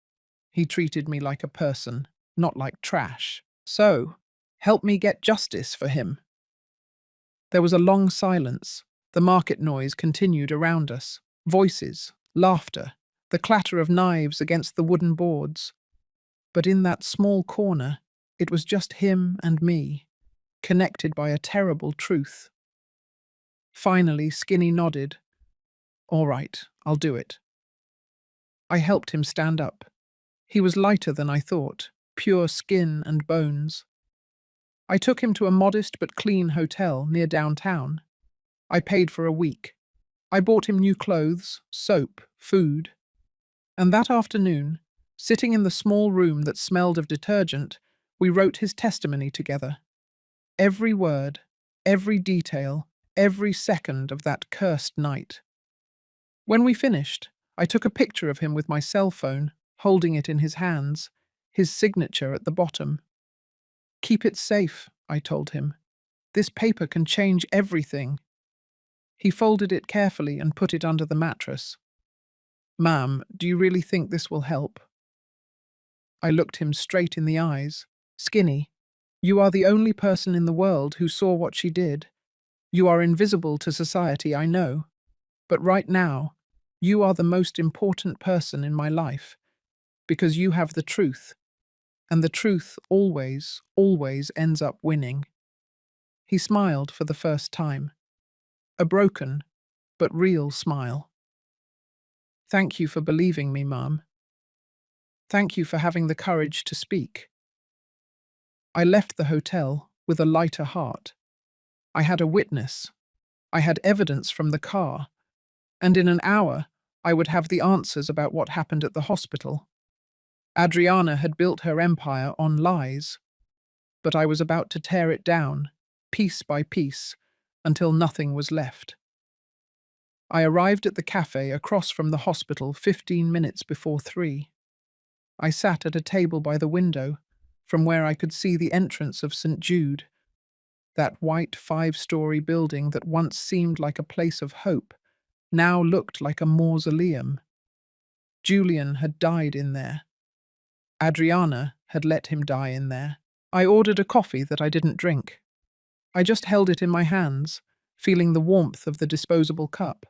He treated me like a person, not like trash. So, help me get justice for him. There was a long silence. The market noise continued around us. Voices, laughter, the clatter of knives against the wooden boards. But in that small corner, it was just him and me, connected by a terrible truth. Finally, Skinny nodded. All right, I'll do it. I helped him stand up. He was lighter than I thought, pure skin and bones. I took him to a modest but clean hotel near downtown. I paid for a week. I bought him new clothes, soap, food. And that afternoon, sitting in the small room that smelled of detergent, we wrote his testimony together. Every word, every detail, every second of that cursed night. When we finished, I took a picture of him with my cell phone, holding it in his hands, his signature at the bottom. Keep it safe, I told him. This paper can change everything. He folded it carefully and put it under the mattress. Ma'am, do you really think this will help? I looked him straight in the eyes. Skinny, you are the only person in the world who saw what she did. You are invisible to society, I know. But right now, you are the most important person in my life, because you have the truth, and the truth always, always ends up winning. He smiled for the first time. A broken, but real smile. Thank you for believing me, Mum. Thank you for having the courage to speak. I left the hotel with a lighter heart. I had a witness. I had evidence from the car. And in an hour, I would have the answers about what happened at the hospital. Adriana had built her empire on lies, but I was about to tear it down, piece by piece, until nothing was left. I arrived at the cafe across from the hospital 15 minutes before 3. I sat at a table by the window, from where I could see the entrance of St. Jude, that white 5-story building that once seemed like a place of hope, now looked like a mausoleum. Julian had died in there. Adriana had let him die in there. I ordered a coffee that I didn't drink. I just held it in my hands, feeling the warmth of the disposable cup,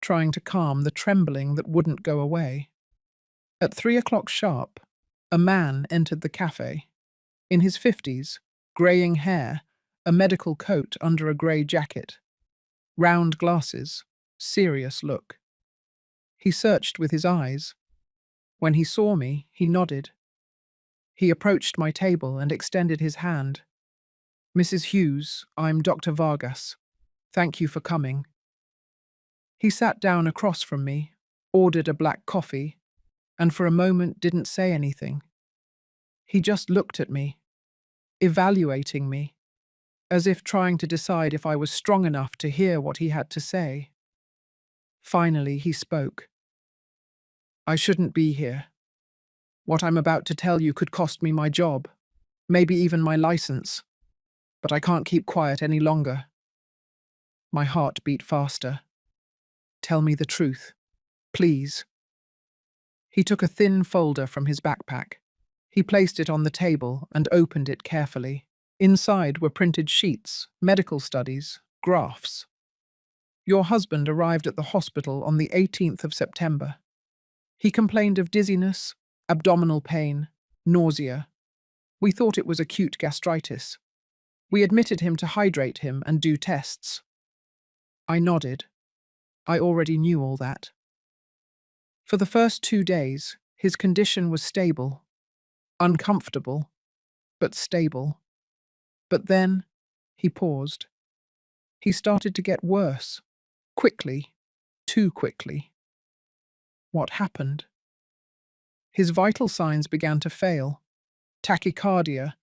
trying to calm the trembling that wouldn't go away. At 3 o'clock sharp, a man entered the cafe. In his 50s, greying hair, a medical coat under a grey jacket. Round glasses, serious look. He searched with his eyes. When he saw me, he nodded. He approached my table and extended his hand. Mrs. Hughes, I'm Dr. Vargas. Thank you for coming. He sat down across from me, ordered a black coffee, and for a moment didn't say anything. He just looked at me, evaluating me, as if trying to decide if I was strong enough to hear what he had to say. Finally, he spoke. I shouldn't be here. What I'm about to tell you could cost me my job, maybe even my license, but I can't keep quiet any longer. My heart beat faster. Tell me the truth, please. He took a thin folder from his backpack. He placed it on the table and opened it carefully. Inside were printed sheets, medical studies, graphs. Your husband arrived at the hospital on the 18th of September. He complained of dizziness, abdominal pain, nausea. We thought it was acute gastritis. We admitted him to hydrate him and do tests. I nodded. I already knew all that. For the first 2 days, his condition was stable. Uncomfortable, but stable. But then, he paused. He started to get worse. Quickly. Too quickly. What happened? His vital signs began to fail. Tachycardia,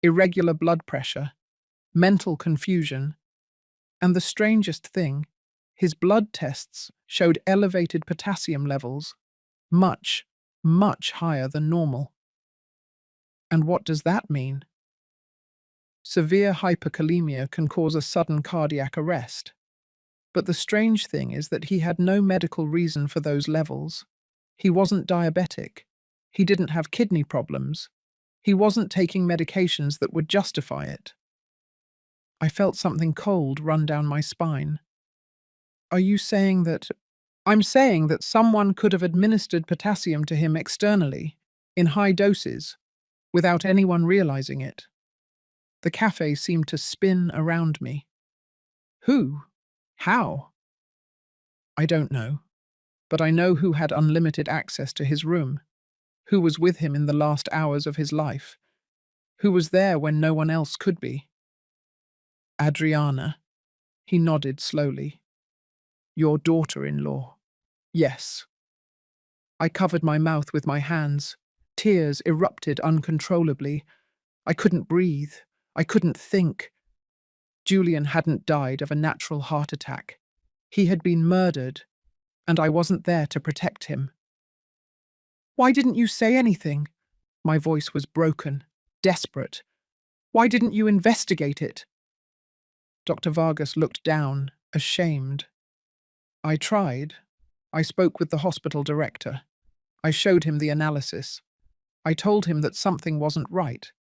irregular blood pressure, mental confusion, and the strangest thing, his blood tests showed elevated potassium levels, much, much higher than normal. And what does that mean? Severe hyperkalemia can cause a sudden cardiac arrest. But the strange thing is that he had no medical reason for those levels. He wasn't diabetic. He didn't have kidney problems. He wasn't taking medications that would justify it. I felt something cold run down my spine. Are you saying that... I'm saying that someone could have administered potassium to him externally, in high doses, without anyone realizing it. The cafe seemed to spin around me. Who? How? I don't know, but I know who had unlimited access to his room, who was with him in the last hours of his life, who was there when no one else could be. Adriana. He nodded slowly. Your daughter-in-law. Yes. I covered my mouth with my hands. Tears erupted uncontrollably. I couldn't breathe. I couldn't think. Julian hadn't died of a natural heart attack. He had been murdered, and I wasn't there to protect him. Why didn't you say anything? My voice was broken, desperate. Why didn't you investigate it? Dr. Vargas looked down, ashamed. I tried. I spoke with the hospital director. I showed him the analysis. I told him that something wasn't right.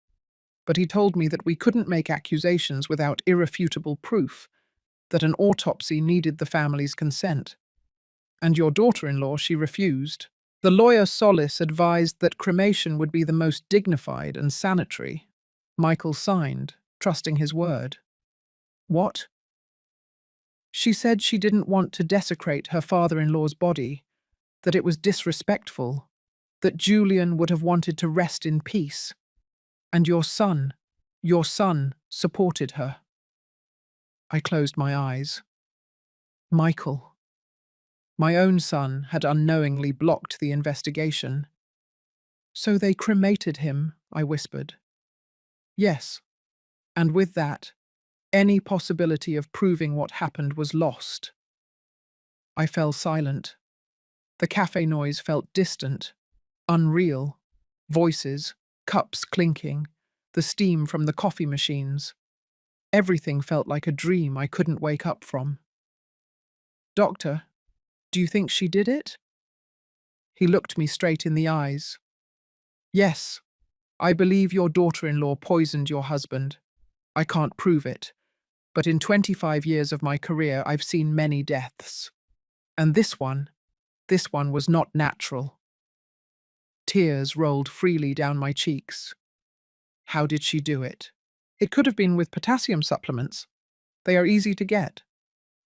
But he told me that we couldn't make accusations without irrefutable proof, that an autopsy needed the family's consent. And your daughter-in-law, she refused. The lawyer Solis advised that cremation would be the most dignified and sanitary. Michael signed, trusting his word. What? She said she didn't want to desecrate her father-in-law's body, that it was disrespectful, that Julian would have wanted to rest in peace. And your son supported her. I closed my eyes. Michael. My own son had unknowingly blocked the investigation. So they cremated him, I whispered. Yes, and with that, any possibility of proving what happened was lost. I fell silent. The cafe noise felt distant, unreal. Voices, cups clinking, the steam from the coffee machines. Everything felt like a dream I couldn't wake up from. Doctor, do you think she did it? He looked me straight in the eyes. Yes, I believe your daughter-in-law poisoned your husband. I can't prove it, but in 25 years of my career I've seen many deaths. And this one was not natural. Tears rolled freely down my cheeks. How did she do it? It could have been with potassium supplements. They are easy to get.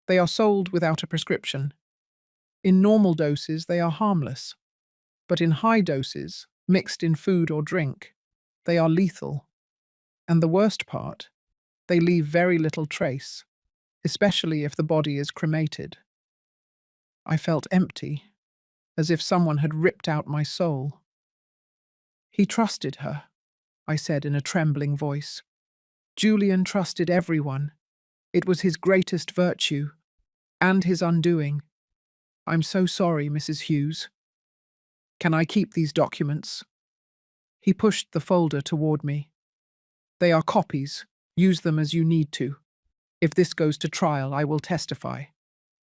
They are sold without a prescription. In normal doses, they are harmless. But in high doses, mixed in food or drink, they are lethal. And the worst part, they leave very little trace, especially if the body is cremated. I felt empty, as if someone had ripped out my soul. He trusted her, I said in a trembling voice. Julian trusted everyone. It was his greatest virtue, and his undoing. I'm so sorry, Mrs. Hughes. Can I keep these documents? He pushed the folder toward me. They are copies. Use them as you need to. If this goes to trial, I will testify.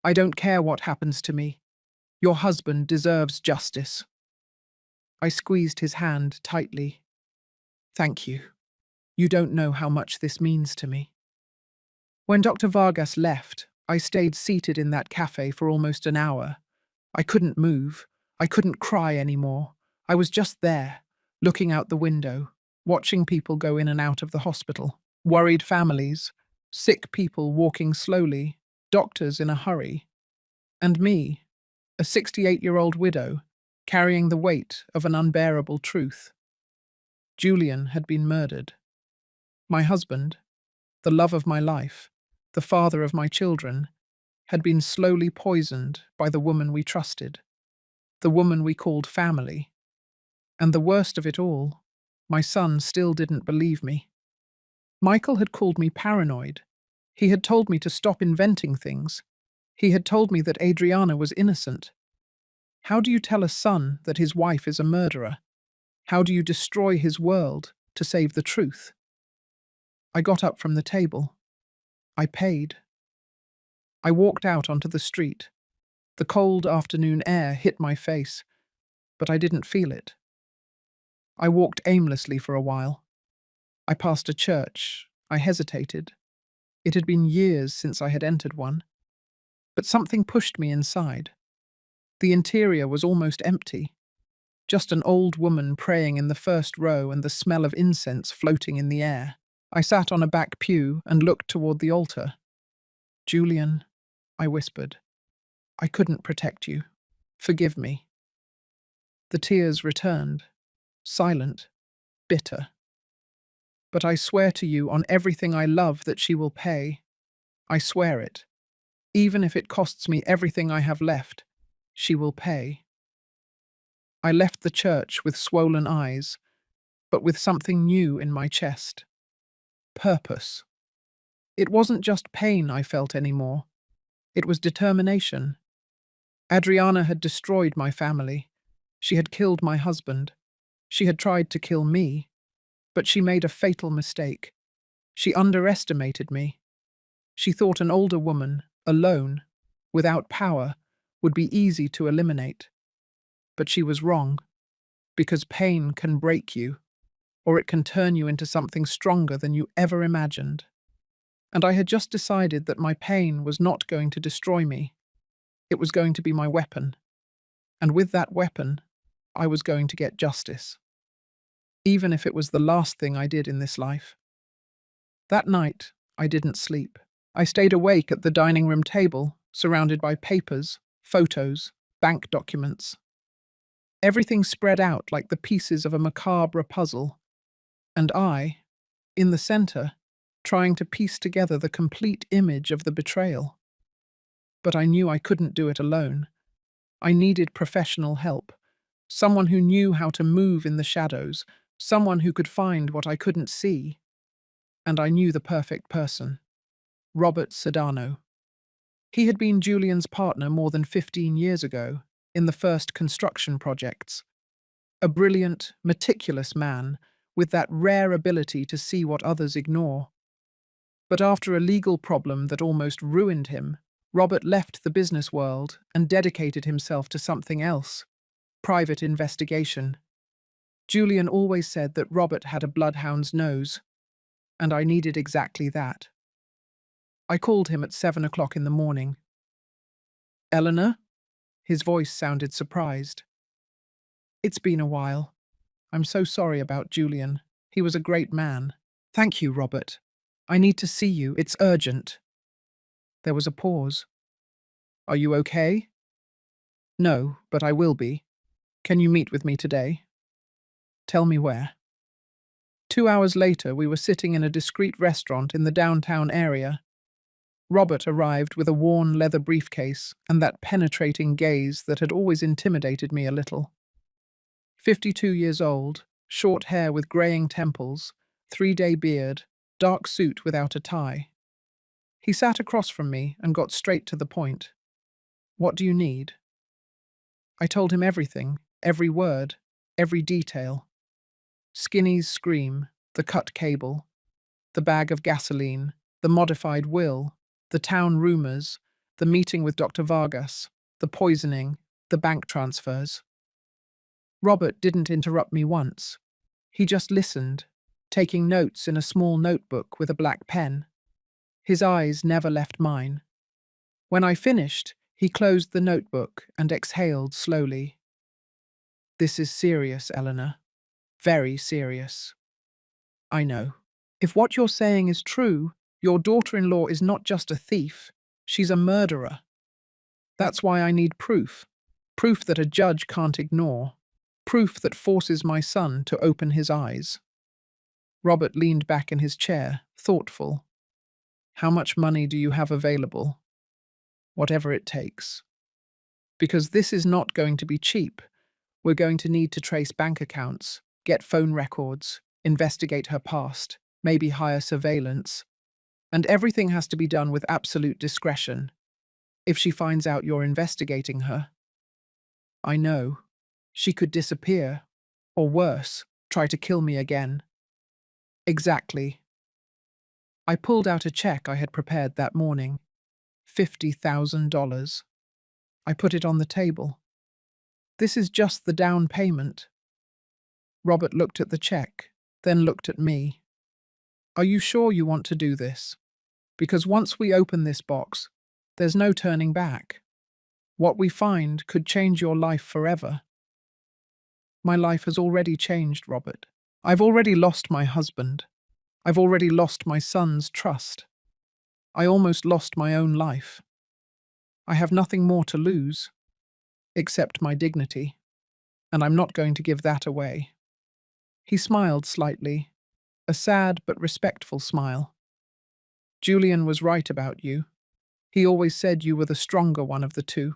I don't care what happens to me. Your husband deserves justice. I squeezed his hand tightly. Thank you. You don't know how much this means to me. When Dr. Vargas left, I stayed seated in that cafe for almost an hour. I couldn't move. I couldn't cry anymore. I was just there, looking out the window, watching people go in and out of the hospital. Worried families, sick people walking slowly, doctors in a hurry. And me, a 68-year-old widow, carrying the weight of an unbearable truth. Julian had been murdered. My husband, the love of my life, the father of my children, had been slowly poisoned by the woman we trusted, the woman we called family. And the worst of it all, my son still didn't believe me. Michael had called me paranoid. He had told me to stop inventing things. He had told me that Adriana was innocent. How do you tell a son that his wife is a murderer? How do you destroy his world to save the truth? I got up from the table. I paid. I walked out onto the street. The cold afternoon air hit my face, but I didn't feel it. I walked aimlessly for a while. I passed a church. I hesitated. It had been years since I had entered one. But something pushed me inside. The interior was almost empty. Just an old woman praying in the first row and the smell of incense floating in the air. I sat on a back pew and looked toward the altar. Julian, I whispered, I couldn't protect you. Forgive me. The tears returned, silent, bitter. But I swear to you on everything I love that she will pay. I swear it. Even if it costs me everything I have left, she will pay. I left the church with swollen eyes, but with something new in my chest. Purpose. It wasn't just pain I felt anymore. It was determination. Adriana had destroyed my family. She had killed my husband. She had tried to kill me, but she made a fatal mistake. She underestimated me. She thought an older woman, alone, without power, would be easy to eliminate. But she was wrong, because pain can break you, or it can turn you into something stronger than you ever imagined. And I had just decided that my pain was not going to destroy me. It was going to be my weapon. And with that weapon, I was going to get justice. Even if it was the last thing I did in this life. That night, I didn't sleep. I stayed awake at the dining room table, surrounded by papers, photos, bank documents. Everything spread out like the pieces of a macabre puzzle. And I, in the center, trying to piece together the complete image of the betrayal. But I knew I couldn't do it alone. I needed professional help, someone who knew how to move in the shadows, someone who could find what I couldn't see. And I knew the perfect person. Robert Sedano. He had been Julian's partner more than 15 years ago, in the first construction projects. A brilliant, meticulous man, with that rare ability to see what others ignore. But after a legal problem that almost ruined him, Robert left the business world and dedicated himself to something else: private investigation. Julian always said that Robert had a bloodhound's nose, and I needed exactly that. I called him at 7 o'clock in the morning. "Eleanor?" His voice sounded surprised. "It's been a while. I'm so sorry about Julian. He was a great man." "Thank you, Robert. I need to see you. It's urgent." There was a pause. "Are you okay?" "No, but I will be. Can you meet with me today?" "Tell me where." 2 hours later, we were sitting in a discreet restaurant in the downtown area. Robert arrived with a worn leather briefcase and that penetrating gaze that had always intimidated me a little. 52 years old, short hair with graying temples, 3-day beard, dark suit without a tie. He sat across from me and got straight to the point. "What do you need?" I told him everything, every word, every detail. Skinny's scream, the cut cable, the bag of gasoline, the modified will, the town rumors, the meeting with Dr. Vargas, the poisoning, the bank transfers. Robert didn't interrupt me once. He just listened, taking notes in a small notebook with a black pen. His eyes never left mine. When I finished, he closed the notebook and exhaled slowly. "This is serious, Eleanor. Very serious." "I know. If what you're saying is true, your daughter-in-law is not just a thief, she's a murderer. That's why I need proof. Proof that a judge can't ignore. Proof that forces my son to open his eyes." Robert leaned back in his chair, thoughtful. "How much money do you have available?" "Whatever it takes. Because this is not going to be cheap. We're going to need to trace bank accounts, get phone records, investigate her past, maybe hire surveillance. And everything has to be done with absolute discretion. If she finds out you're investigating her..." "I know. She could disappear. Or worse, try to kill me again." "Exactly." I pulled out a check I had prepared that morning. $50,000. I put it on the table. "This is just the down payment." Robert looked at the check, then looked at me. "Are you sure you want to do this? Because once we open this box, there's no turning back. What we find could change your life forever." "My life has already changed, Robert. I've already lost my husband. I've already lost my son's trust. I almost lost my own life. I have nothing more to lose, except my dignity, and I'm not going to give that away." He smiled slightly, a sad but respectful smile. "Julian was right about you. He always said you were the stronger one of the two."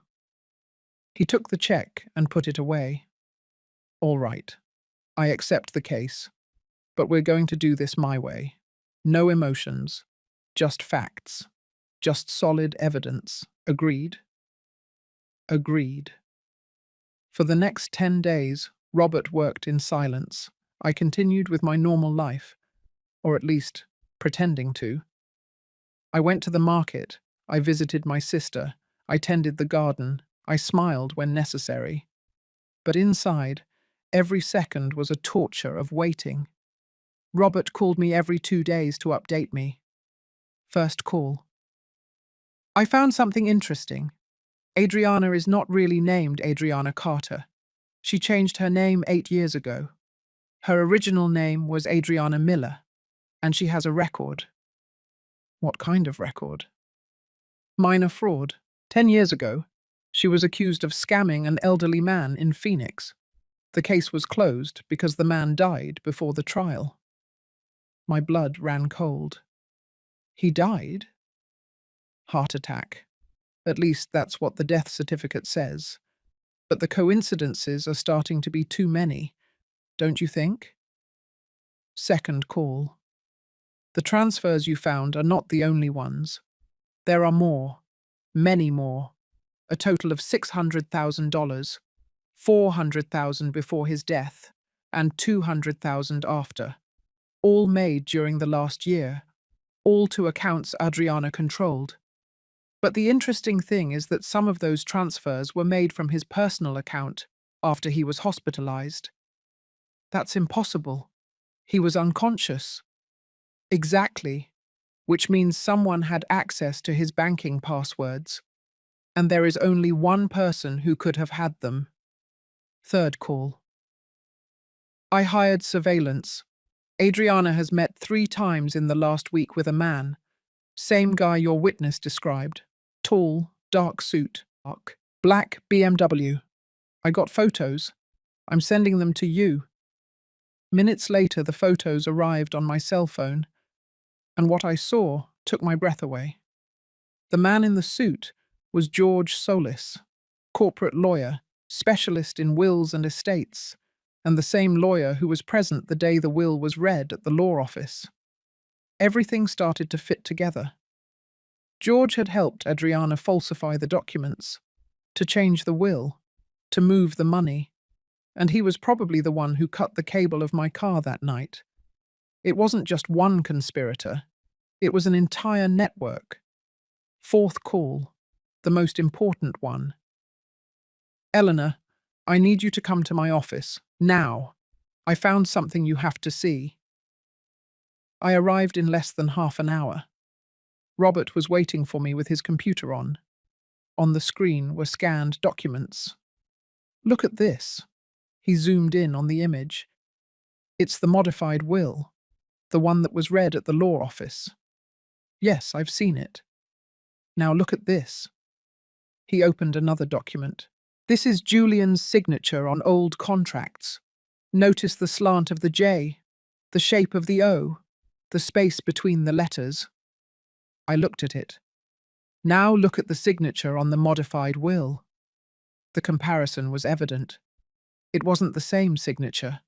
He took the check and put it away. "All right. I accept the case. But we're going to do this my way. No emotions. Just facts. Just solid evidence. Agreed? Agreed. For the next 10 days, Robert worked in silence. I continued with my normal life, or at least pretending to. I went to the market, I visited my sister, I tended the garden, I smiled when necessary. But inside, every second was a torture of waiting. Robert called me every 2 days to update me. First call. I found something interesting. Adriana is not really named Adriana Carter. She changed her name 8 years ago. Her original name was Adriana Miller, and she has a record. What kind of record? Minor fraud. 10 years ago, she was accused of scamming an elderly man in Phoenix. The case was closed because the man died before the trial. My blood ran cold. He died? Heart attack. At least that's what the death certificate says. But the coincidences are starting to be too many, don't you think? Second call. The transfers you found are not the only ones. There are more, many more, a total of $600,000, $400,000 before his death, and $200,000 after, all made during the last year, all to accounts Adriana controlled. But the interesting thing is that some of those transfers were made from his personal account after he was hospitalized. That's impossible. He was unconscious. Exactly, which means someone had access to his banking passwords, and there is only one person who could have had them. Third call. I hired surveillance. Adriana has met 3 times in the last week with a man. Same guy your witness described. Tall, dark suit, black BMW. I got photos. I'm sending them to you. Minutes later, the photos arrived on my cell phone, and what I saw took my breath away. The man in the suit was George Solis, corporate lawyer, specialist in wills and estates, and the same lawyer who was present the day the will was read at the law office. Everything started to fit together. George had helped Adriana falsify the documents, to change the will, to move the money, and he was probably the one who cut the cable of my car that night. It wasn't just one conspirator, it was an entire network. Fourth call, the most important one. Eleanor, I need you to come to my office, now. I found something you have to see. I arrived in less than half an hour. Robert was waiting for me with his computer on. On the screen were scanned documents. Look at this. He zoomed in on the image. It's the modified will, the one that was read at the law office. Yes, I've seen it. Now look at this. He opened another document. This is Julian's signature on old contracts. Notice the slant of the J, the shape of the O, the space between the letters. I looked at it. Now look at the signature on the modified will. The comparison was evident. It wasn't the same signature.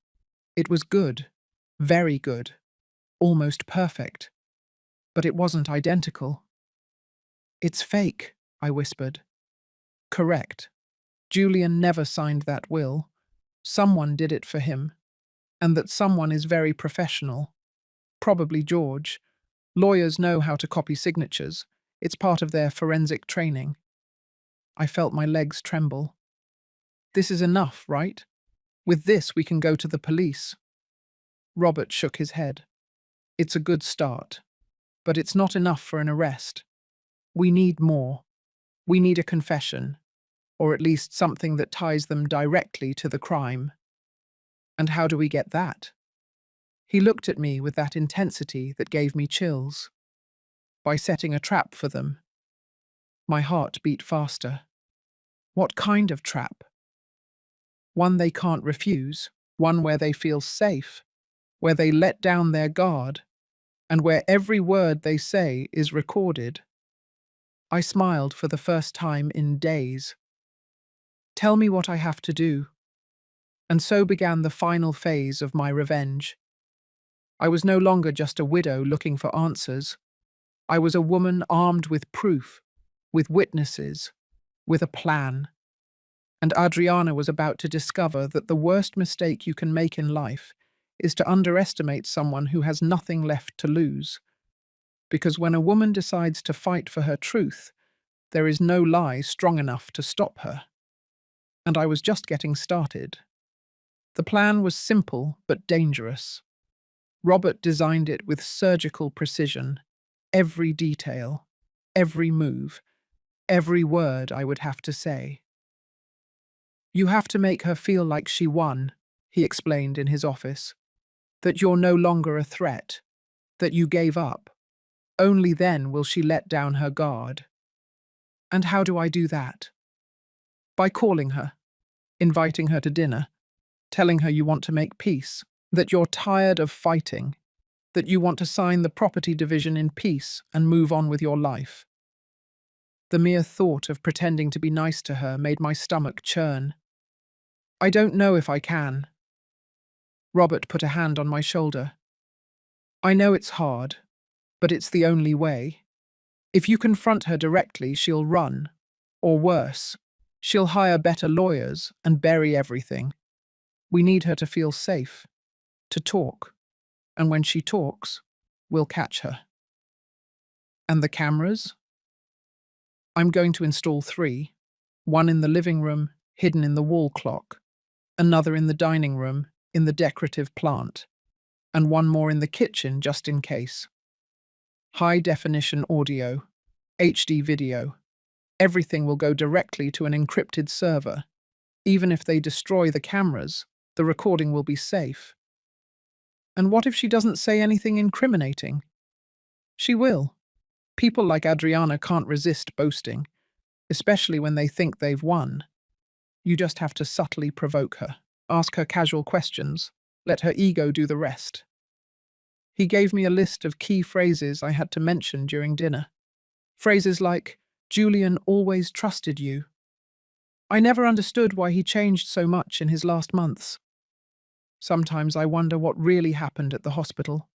It was good, very good, almost perfect. But it wasn't identical. It's fake, I whispered. Correct. Julian never signed that will. Someone did it for him. And that someone is very professional. Probably George. Lawyers know how to copy signatures. It's part of their forensic training. I felt my legs tremble. This is enough, right? With this, we can go to the police. Robert shook his head. It's a good start, but it's not enough for an arrest. We need more. We need a confession, or at least something that ties them directly to the crime. And how do we get that? He looked at me with that intensity that gave me chills. By setting a trap for them. My heart beat faster. What kind of trap? One they can't refuse, one where they feel safe, where they let down their guard, and where every word they say is recorded. I smiled for the first time in days. Tell me what I have to do. And so began the final phase of my revenge. I was no longer just a widow looking for answers. I was a woman armed with proof, with witnesses, with a plan. And Adriana was about to discover that the worst mistake you can make in life is to underestimate someone who has nothing left to lose. Because when a woman decides to fight for her truth, there is no lie strong enough to stop her. And I was just getting started. The plan was simple but dangerous. Robert designed it with surgical precision. Every detail, every move, every word I would have to say. You have to make her feel like she won, he explained in his office. That you're no longer a threat, that you gave up. Only then will she let down her guard. And how do I do that? By calling her, inviting her to dinner, telling her you want to make peace, that you're tired of fighting, that you want to sign the property division in peace and move on with your life. The mere thought of pretending to be nice to her made my stomach churn. I don't know if I can. Robert put a hand on my shoulder. I know it's hard, but it's the only way. If you confront her directly, she'll run. Or worse, she'll hire better lawyers and bury everything. We need her to feel safe, to talk. And when she talks, we'll catch her. And the cameras? I'm going to install 3. One in the living room, hidden in the wall clock. Another in the dining room, in the decorative plant. And one more in the kitchen, just in case. High-definition audio, HD video. Everything will go directly to an encrypted server. Even if they destroy the cameras, the recording will be safe. And what if she doesn't say anything incriminating? She will. People like Adriana can't resist boasting, especially when they think they've won. You just have to subtly provoke her, ask her casual questions, let her ego do the rest. He gave me a list of key phrases I had to mention during dinner. Phrases like, Julian always trusted you. I never understood why he changed so much in his last months. Sometimes I wonder what really happened at the hospital.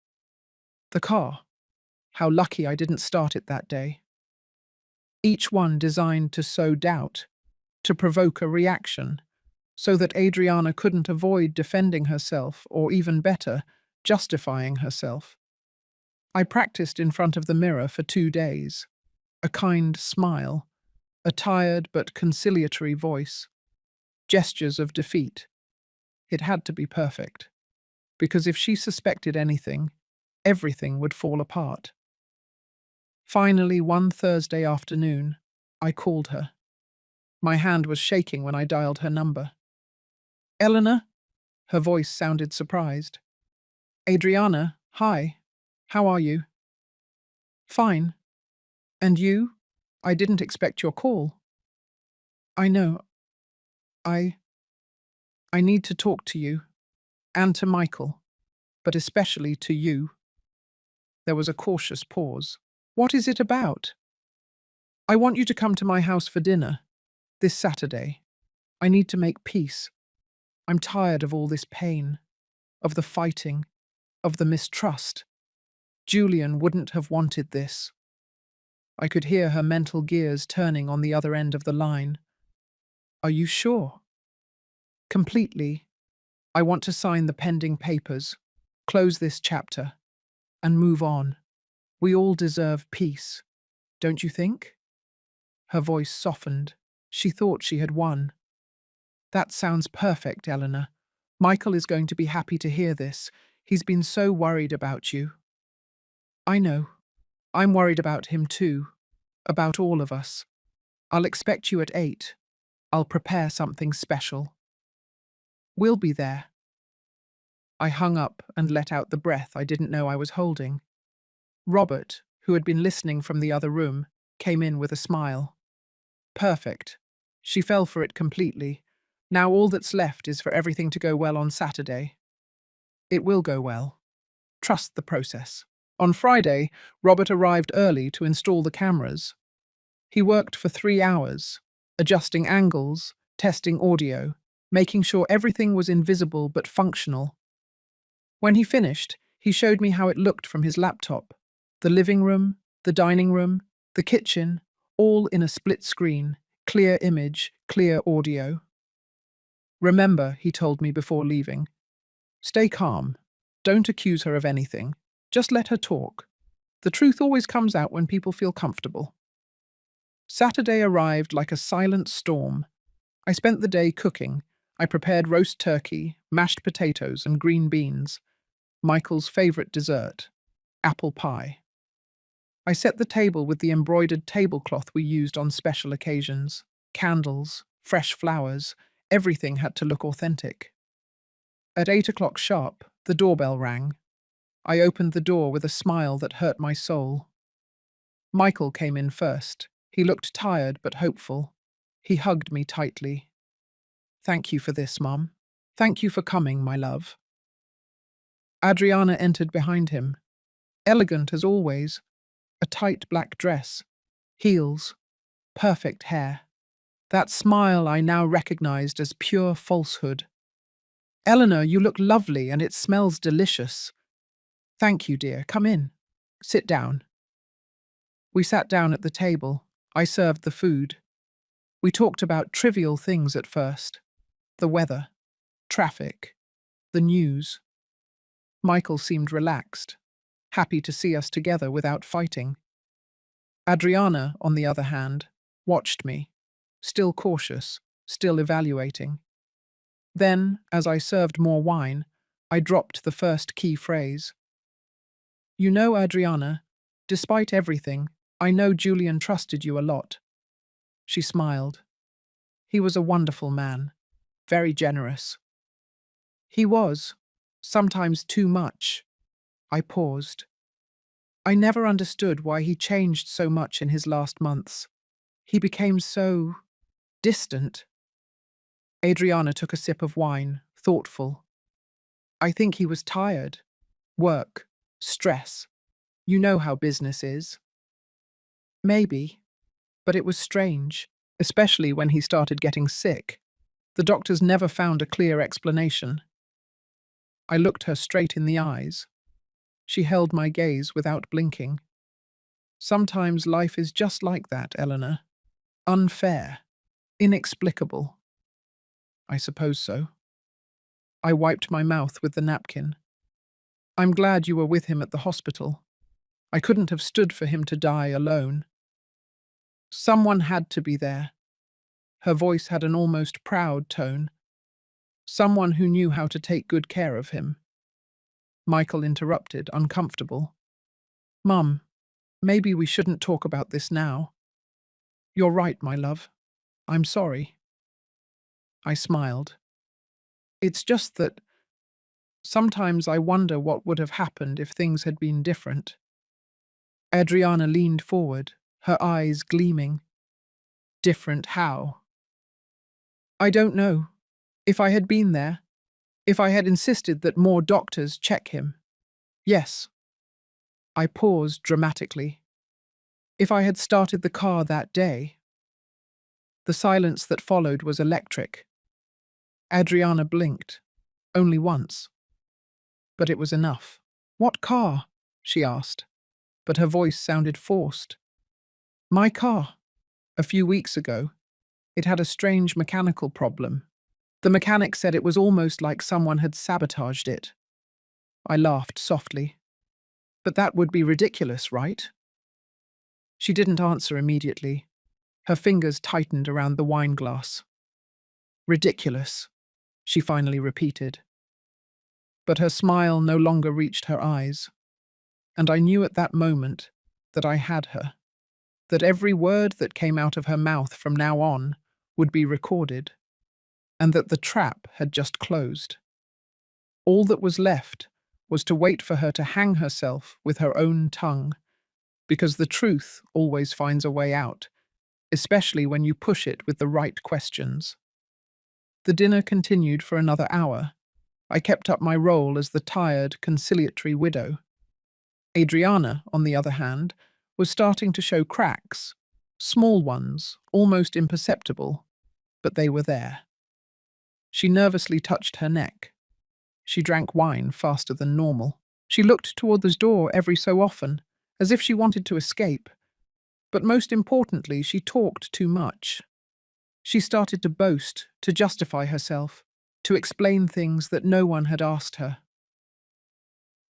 The car. How lucky I didn't start it that day. Each one designed to sow doubt, to provoke a reaction, so that Adriana couldn't avoid defending herself, or even better, justifying herself. I practiced in front of the mirror for 2 days. A kind smile, a tired but conciliatory voice, gestures of defeat. It had to be perfect, because if she suspected anything, everything would fall apart. Finally, one Thursday afternoon, I called her. My hand was shaking when I dialed her number. Eleanor? Her voice sounded surprised. Adriana, hi. How are you? Fine. And you? I didn't expect your call. I know. I need to talk to you. And to Michael. But especially to you. There was a cautious pause. What is it about? I want you to come to my house for dinner. This Saturday. I need to make peace. I'm tired of all this pain. Of the fighting. Of the mistrust. Julian wouldn't have wanted this. I could hear her mental gears turning on the other end of the line. Are you sure? Completely. I want to sign the pending papers, close this chapter, and move on. We all deserve peace, don't you think? Her voice softened. She thought she had won. That sounds perfect, Eleanor. Michael is going to be happy to hear this. He's been so worried about you. I know. I'm worried about him too. About all of us. I'll expect you at 8. I'll prepare something special. We'll be there. I hung up and let out the breath I didn't know I was holding. Robert, who had been listening from the other room, came in with a smile. Perfect. She fell for it completely. Now all that's left is for everything to go well on Saturday. It will go well. Trust the process. On Friday, Robert arrived early to install the cameras. He worked for 3 hours, adjusting angles, testing audio, making sure everything was invisible but functional. When he finished, he showed me how it looked from his laptop. The living room, The dining room, the kitchen, all in a split screen, clear image, clear audio. Remember, he told me before leaving, stay calm. Don't accuse her of anything. Just let her talk. The truth always comes out when people feel comfortable. Saturday arrived like a silent storm. I spent the day cooking. I prepared roast turkey, mashed potatoes, and green beans. Michael's favorite dessert, apple pie. I set the table with the embroidered tablecloth we used on special occasions. Candles, fresh flowers, everything had to look authentic. At 8 o'clock sharp, the doorbell rang. I opened the door with a smile that hurt my soul. Michael came in first. He looked tired but hopeful. He hugged me tightly. Thank you for this, Mum. Thank you for coming, my love. Adriana entered behind him, elegant as always, a tight black dress, heels, perfect hair. That smile I now recognized as pure falsehood. Eleanor, you look lovely and it smells delicious. Thank you, dear. Come in. Sit down. We sat down at the table. I served the food. We talked about trivial things at first. The weather, traffic, the news. Michael seemed relaxed, happy to see us together without fighting. Adriana, on the other hand, watched me, still cautious, still evaluating. Then, as I served more wine, I dropped the first key phrase. You know, Adriana, despite everything, I know Julian trusted you a lot. She smiled. He was a wonderful man, very generous. He was, sometimes too much. I paused. I never understood why he changed so much in his last months. He became so distant. Adriana took a sip of wine, thoughtful. I think he was tired. Work, stress. You know how business is. Maybe, but it was strange, especially when he started getting sick. The doctors never found a clear explanation. I looked her straight in the eyes. She held my gaze without blinking. Sometimes life is just like that, Eleanor. Unfair. Inexplicable. I suppose so. I wiped my mouth with the napkin. I'm glad you were with him at the hospital. I couldn't have stood for him to die alone. Someone had to be there. Her voice had an almost proud tone. Someone who knew how to take good care of him. Michael interrupted, uncomfortable. Mum, maybe we shouldn't talk about this now. You're right, my love. I'm sorry. I smiled. It's just that sometimes I wonder what would have happened if things had been different. Adriana leaned forward, her eyes gleaming. Different how? I don't know. If I had been there, if I had insisted that more doctors check him. Yes. I paused dramatically. If I had started the car that day. The silence that followed was electric. Adriana blinked, only once. But it was enough. What car? She asked, but her voice sounded forced. My car. A few weeks ago. It had a strange mechanical problem. The mechanic said it was almost like someone had sabotaged it. I laughed softly. But that would be ridiculous, right? She didn't answer immediately. Her fingers tightened around the wine glass. Ridiculous, she finally repeated. But her smile no longer reached her eyes, and I knew at that moment that I had her, that every word that came out of her mouth from now on would be recorded, and that the trap had just closed. All that was left was to wait for her to hang herself with her own tongue, because the truth always finds a way out, especially when you push it with the right questions. The dinner continued for another hour. I kept up my role as the tired, conciliatory widow. Adriana, on the other hand, was starting to show cracks, small ones, almost imperceptible, but they were there. She nervously touched her neck. She drank wine faster than normal. She looked toward the door every so often, as if she wanted to escape. But most importantly, she talked too much. She started to boast, to justify herself, to explain things that no one had asked her.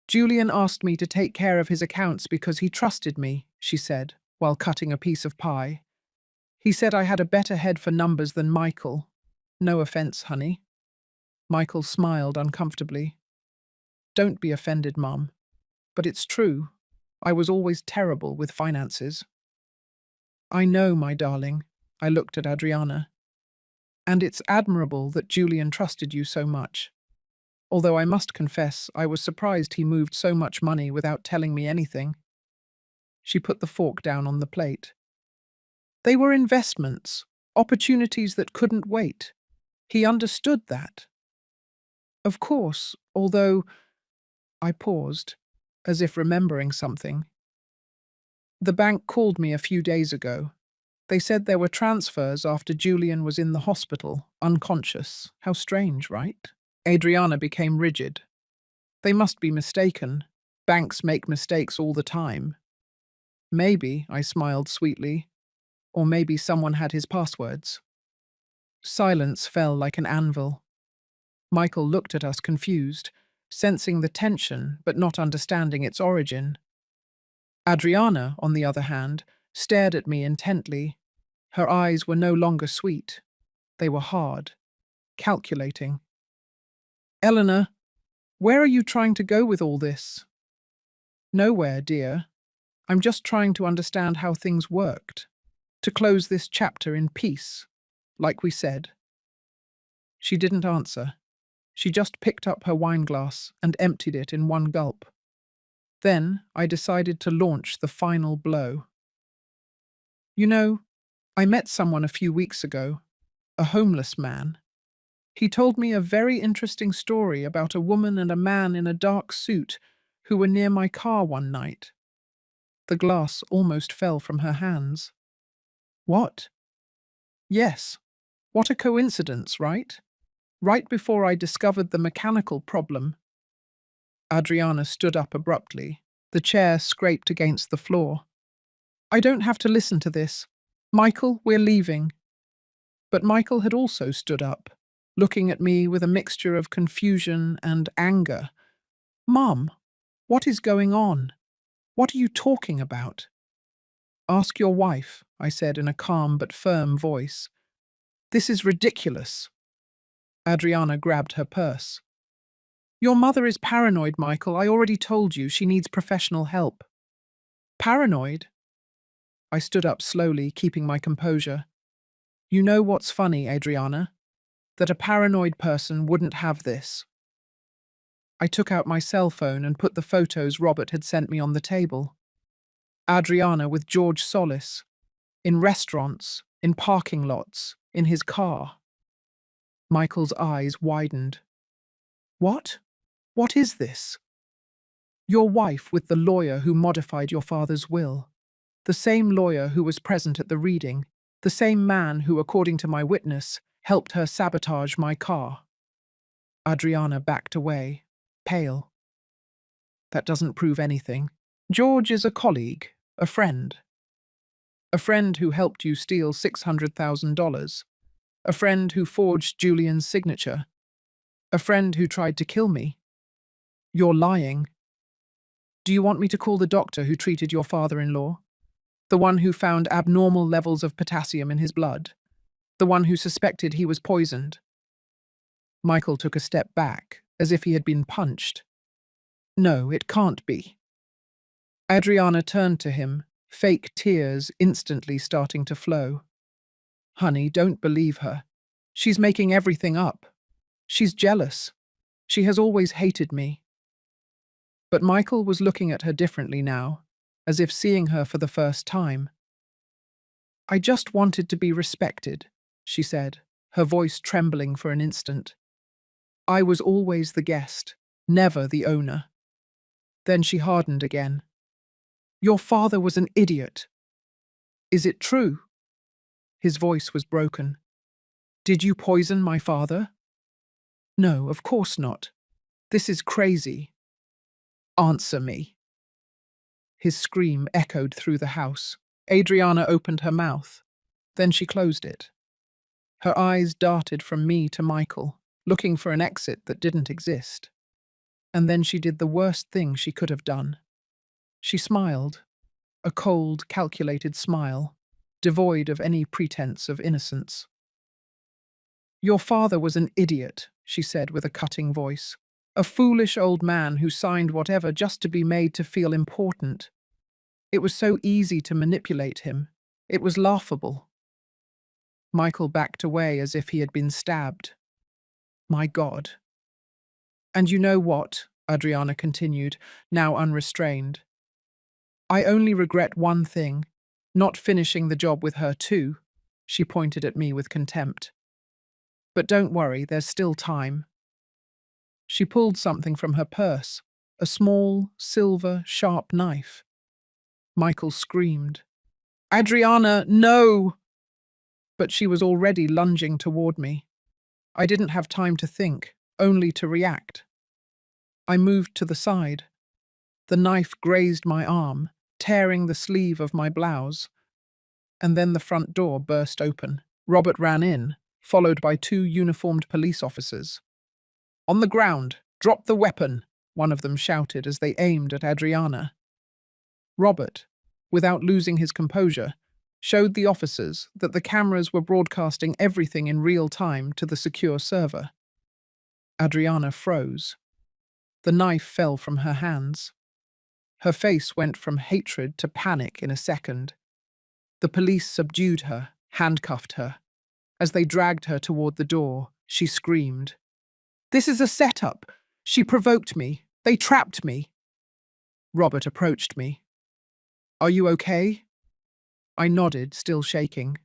Julian asked me to take care of his accounts because he trusted me, she said, while cutting a piece of pie. He said I had a better head for numbers than Michael. No offense, honey. Michael smiled uncomfortably. Don't be offended, Mum. But it's true. I was always terrible with finances. I know, my darling. I looked at Adriana. And it's admirable that Julian trusted you so much. Although I must confess, I was surprised he moved so much money without telling me anything. She put the fork down on the plate. They were investments, opportunities that couldn't wait. He understood that. Of course, although I paused, as if remembering something. The bank called me a few days ago. They said there were transfers after Julian was in the hospital, unconscious. How strange, right? Adriana became rigid. They must be mistaken. Banks make mistakes all the time. Maybe, I smiled sweetly, or maybe someone had his passwords. Silence fell like an anvil. Michael looked at us confused, sensing the tension but not understanding its origin. Adriana, on the other hand, stared at me intently. Her eyes were no longer sweet. They were hard, calculating. Eleanor, where are you trying to go with all this? Nowhere, dear. I'm just trying to understand how things worked, to close this chapter in peace, like we said. She didn't answer. She just picked up her wineglass and emptied it in one gulp. Then I decided to launch the final blow. You know, I met someone a few weeks ago, a homeless man. He told me a very interesting story about a woman and a man in a dark suit who were near my car one night. The glass almost fell from her hands. What? Yes. What a coincidence, right? Right before I discovered the mechanical problem. Adriana stood up abruptly. The chair scraped against the floor. I don't have to listen to this. Michael, we're leaving. But Michael had also stood up, looking at me with a mixture of confusion and anger. Mom, what is going on? What are you talking about? Ask your wife, I said in a calm but firm voice. This is ridiculous. Adriana grabbed her purse. Your mother is paranoid, Michael. I already told you she needs professional help. Paranoid? I stood up slowly, keeping my composure. You know what's funny, Adriana? That a paranoid person wouldn't have this. I took out my cell phone and put the photos Robert had sent me on the table. Adriana with George Solis, in restaurants, in parking lots, in his car. Michael's eyes widened. What? What is this? Your wife with the lawyer who modified your father's will. The same lawyer who was present at the reading. The same man who, according to my witness, helped her sabotage my car. Adriana backed away, pale. That doesn't prove anything. George is a colleague, a friend. A friend who helped you steal $600,000. A friend who forged Julian's signature. A friend who tried to kill me. You're lying. Do you want me to call the doctor who treated your father-in-law? The one who found abnormal levels of potassium in his blood? The one who suspected he was poisoned? Michael took a step back, as if he had been punched. No, it can't be. Adriana turned to him, fake tears instantly starting to flow. Honey, don't believe her. She's making everything up. She's jealous. She has always hated me. But Michael was looking at her differently now, as if seeing her for the first time. I just wanted to be respected, she said, her voice trembling for an instant. I was always the guest, never the owner. Then she hardened again. Your father was an idiot. Is it true? His voice was broken. Did you poison my father? No, of course not. This is crazy. Answer me. His scream echoed through the house. Adriana opened her mouth. Then she closed it. Her eyes darted from me to Michael, looking for an exit that didn't exist. And then she did the worst thing she could have done. She smiled, a cold, calculated smile, devoid of any pretense of innocence. "Your father was an idiot," she said with a cutting voice. "A foolish old man who signed whatever just to be made to feel important. It was so easy to manipulate him. It was laughable." Michael backed away as if he had been stabbed. My God. "And you know what?" Adriana continued, now unrestrained. "I only regret one thing, not finishing the job with her too." She pointed at me with contempt. "But don't worry, there's still time." She pulled something from her purse, a small, silver, sharp knife. Michael screamed. "Adriana, no!" But she was already lunging toward me. I didn't have time to think, only to react. I moved to the side. The knife grazed my arm, tearing the sleeve of my blouse. And then the front door burst open. Robert ran in, followed by 2 uniformed police officers. "On the ground! Drop the weapon!" one of them shouted as they aimed at Adriana. Robert, without losing his composure, showed the officers that the cameras were broadcasting everything in real time to the secure server. Adriana froze. The knife fell from her hands. Her face went from hatred to panic in a second. The police subdued her, handcuffed her. As they dragged her toward the door, she screamed. "This is a setup! She provoked me! They trapped me!" Robert approached me. "Are you okay?" I nodded, still shaking.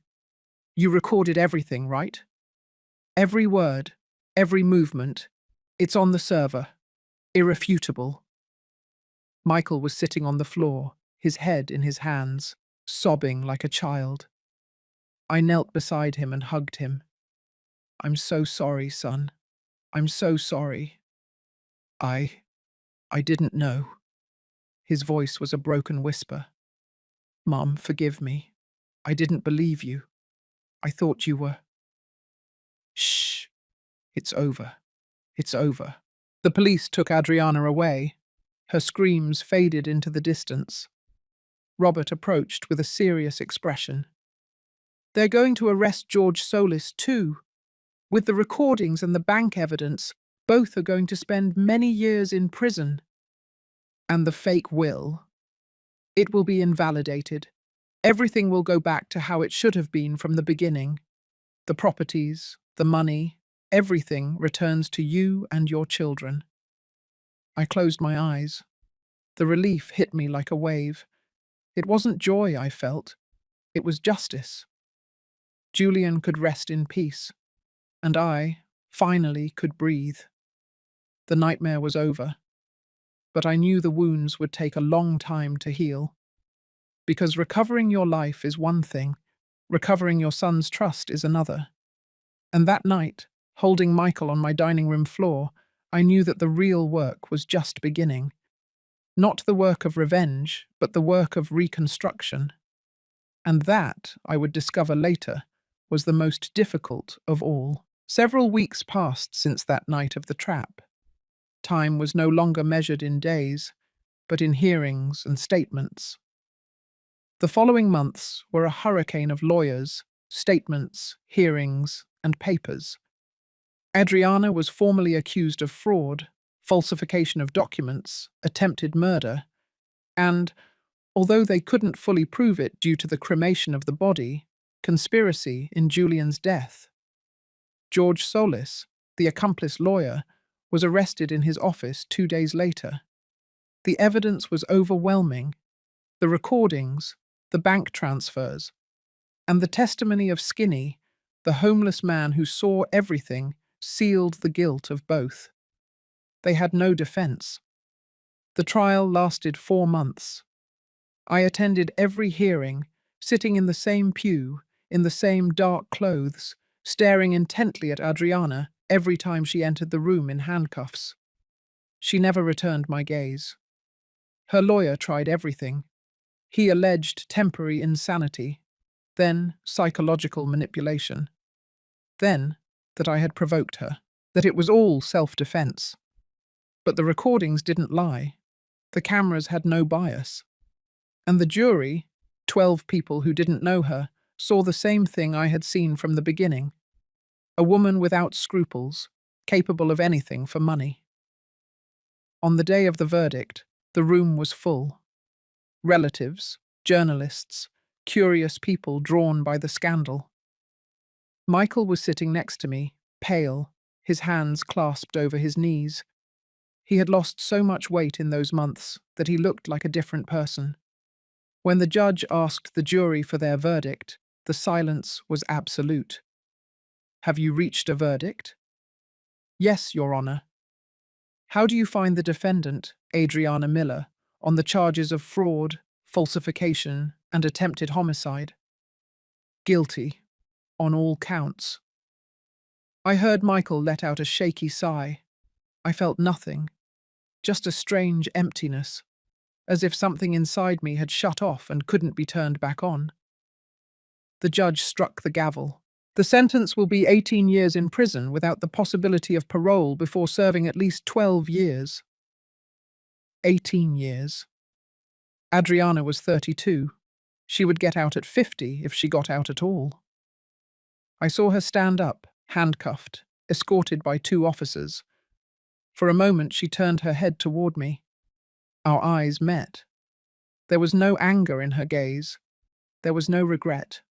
"You recorded everything, right?" "Every word, every movement. It's on the server. Irrefutable." Michael was sitting on the floor, his head in his hands, sobbing like a child. I knelt beside him and hugged him. "I'm so sorry, son. I'm so sorry. I didn't know." His voice was a broken whisper. "Mom, forgive me. I didn't believe you. I thought you were—" "Shh. It's over. It's over." The police took Adriana away. Her screams faded into the distance. Robert approached with a serious expression. "They're going to arrest George Solis too. With the recordings and the bank evidence, both are going to spend many years in prison. And the fake will? It will be invalidated. Everything will go back to how it should have been from the beginning. The properties, the money, everything returns to you and your children." I closed my eyes. The relief hit me like a wave. It wasn't joy I felt. It was justice. Julian could rest in peace. And I, finally, could breathe. The nightmare was over. But I knew the wounds would take a long time to heal. Because recovering your life is one thing, recovering your son's trust is another. And that night, holding Michael on my dining room floor, I knew that the real work was just beginning. Not the work of revenge, but the work of reconstruction. And that, I would discover later, was the most difficult of all. Several weeks passed since that night of the trap. Time was no longer measured in days, but in hearings and statements. The following months were a hurricane of lawyers, statements, hearings, and papers. Adriana was formally accused of fraud, falsification of documents, attempted murder, and, although they couldn't fully prove it due to the cremation of the body, conspiracy in Julian's death. George Solis, the accomplice lawyer, was arrested in his office 2 days later. The evidence was overwhelming. The recordings, the bank transfers, and the testimony of Skinny, the homeless man who saw everything, sealed the guilt of both. They had no defense. The trial lasted 4 months. I attended every hearing, sitting in the same pew, in the same dark clothes, staring intently at Adriana every time she entered the room in handcuffs. She never returned my gaze. Her lawyer tried everything. He alleged temporary insanity, then psychological manipulation, then that I had provoked her, that it was all self-defense. But the recordings didn't lie. The cameras had no bias. And the jury, 12 people who didn't know her, saw the same thing I had seen from the beginning. A woman without scruples, capable of anything for money. On the day of the verdict, the room was full. Relatives, journalists, curious people drawn by the scandal. Michael was sitting next to me, pale, his hands clasped over his knees. He had lost so much weight in those months that he looked like a different person. When the judge asked the jury for their verdict, the silence was absolute. "Have you reached a verdict?" "Yes, Your Honor." "How do you find the defendant, Adriana Miller, on the charges of fraud, falsification, and attempted homicide?" "Guilty, on all counts." I heard Michael let out a shaky sigh. I felt nothing, just a strange emptiness, as if something inside me had shut off and couldn't be turned back on. The judge struck the gavel. "The sentence will be 18 years in prison without the possibility of parole before serving at least 12 years. 18 years. Adriana was 32. She would get out at 50 if she got out at all. I saw her stand up, handcuffed, escorted by 2 officers. For a moment she turned her head toward me. Our eyes met. There was no anger in her gaze. There was no regret,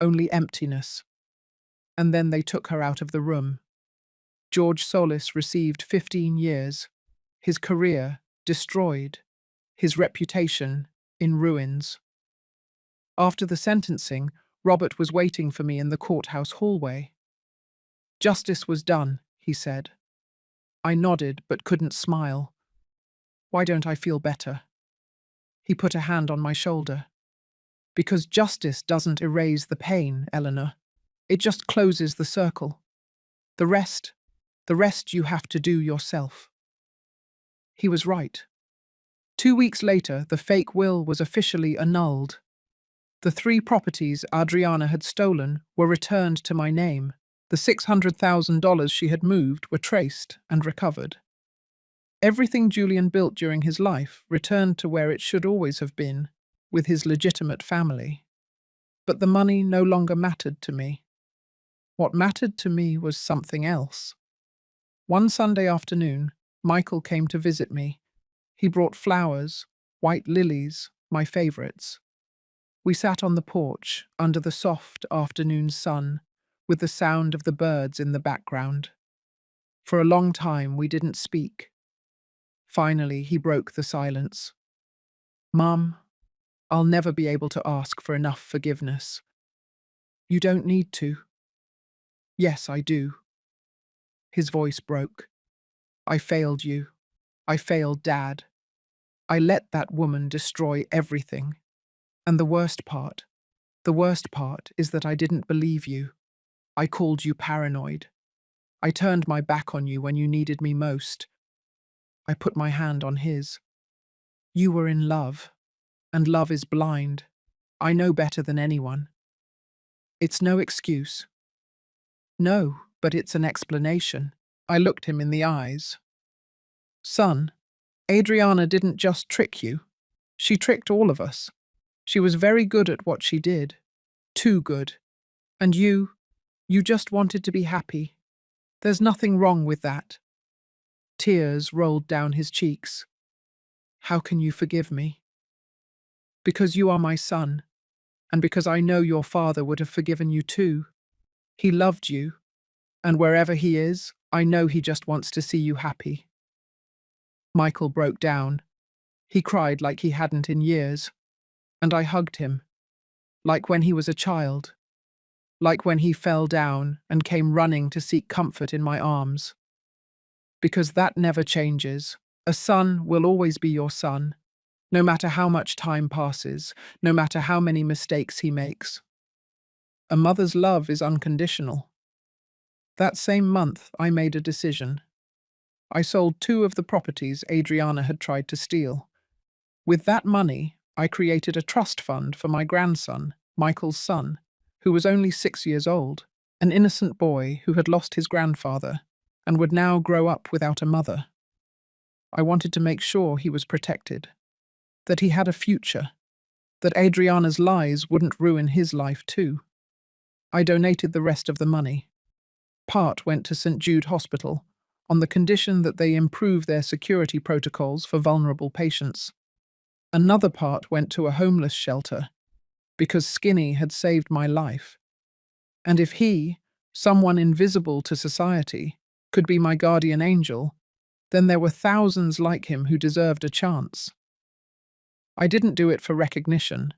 only emptiness. And then they took her out of the room. George Solis received 15 years, his career destroyed, his reputation in ruins. After the sentencing, Robert was waiting for me in the courthouse hallway. "Justice was done," he said. I nodded but couldn't smile. "Why don't I feel better?" He put a hand on my shoulder. "Because justice doesn't erase the pain, Eleanor. It just closes the circle. The rest you have to do yourself." He was right. 2 weeks later, the fake will was officially annulled. The 3 properties Adriana had stolen were returned to my name. The $600,000 she had moved were traced and recovered. Everything Julian built during his life returned to where it should always have been, with his legitimate family. But the money no longer mattered to me. What mattered to me was something else. One Sunday afternoon, Michael came to visit me. He brought flowers, white lilies, my favorites. We sat on the porch, under the soft afternoon sun, with the sound of the birds in the background. For a long time we didn't speak. Finally, he broke the silence. "Mum, I'll never be able to ask for enough forgiveness." "You don't need to." "Yes, I do." His voice broke. "I failed you. I failed Dad. I let that woman destroy everything. And the worst part is that I didn't believe you. I called you paranoid. I turned my back on you when you needed me most." I put my hand on his. "You were in love, and love is blind. I know better than anyone." "It's no excuse." "No, but it's an explanation." I looked him in the eyes. "Son, Adriana didn't just trick you. She tricked all of us. She was very good at what she did. Too good. And you just wanted to be happy. There's nothing wrong with that." Tears rolled down his cheeks. "How can you forgive me?" "Because you are my son, and because I know your father would have forgiven you too. He loved you, and wherever he is, I know he just wants to see you happy." Michael broke down. He cried like he hadn't in years, and I hugged him, like when he was a child, like when he fell down and came running to seek comfort in my arms. Because that never changes. A son will always be your son, no matter how much time passes, no matter how many mistakes he makes. A mother's love is unconditional. That same month, I made a decision. I sold 2 of the properties Adriana had tried to steal. With that money, I created a trust fund for my grandson, Michael's son, who was only 6 years old, an innocent boy who had lost his grandfather and would now grow up without a mother. I wanted to make sure he was protected, that he had a future, that Adriana's lies wouldn't ruin his life too. I donated the rest of the money. Part went to St. Jude Hospital, on the condition that they improve their security protocols for vulnerable patients. Another part went to a homeless shelter, because Skinny had saved my life. And if he, someone invisible to society, could be my guardian angel, then there were thousands like him who deserved a chance. I didn't do it for recognition.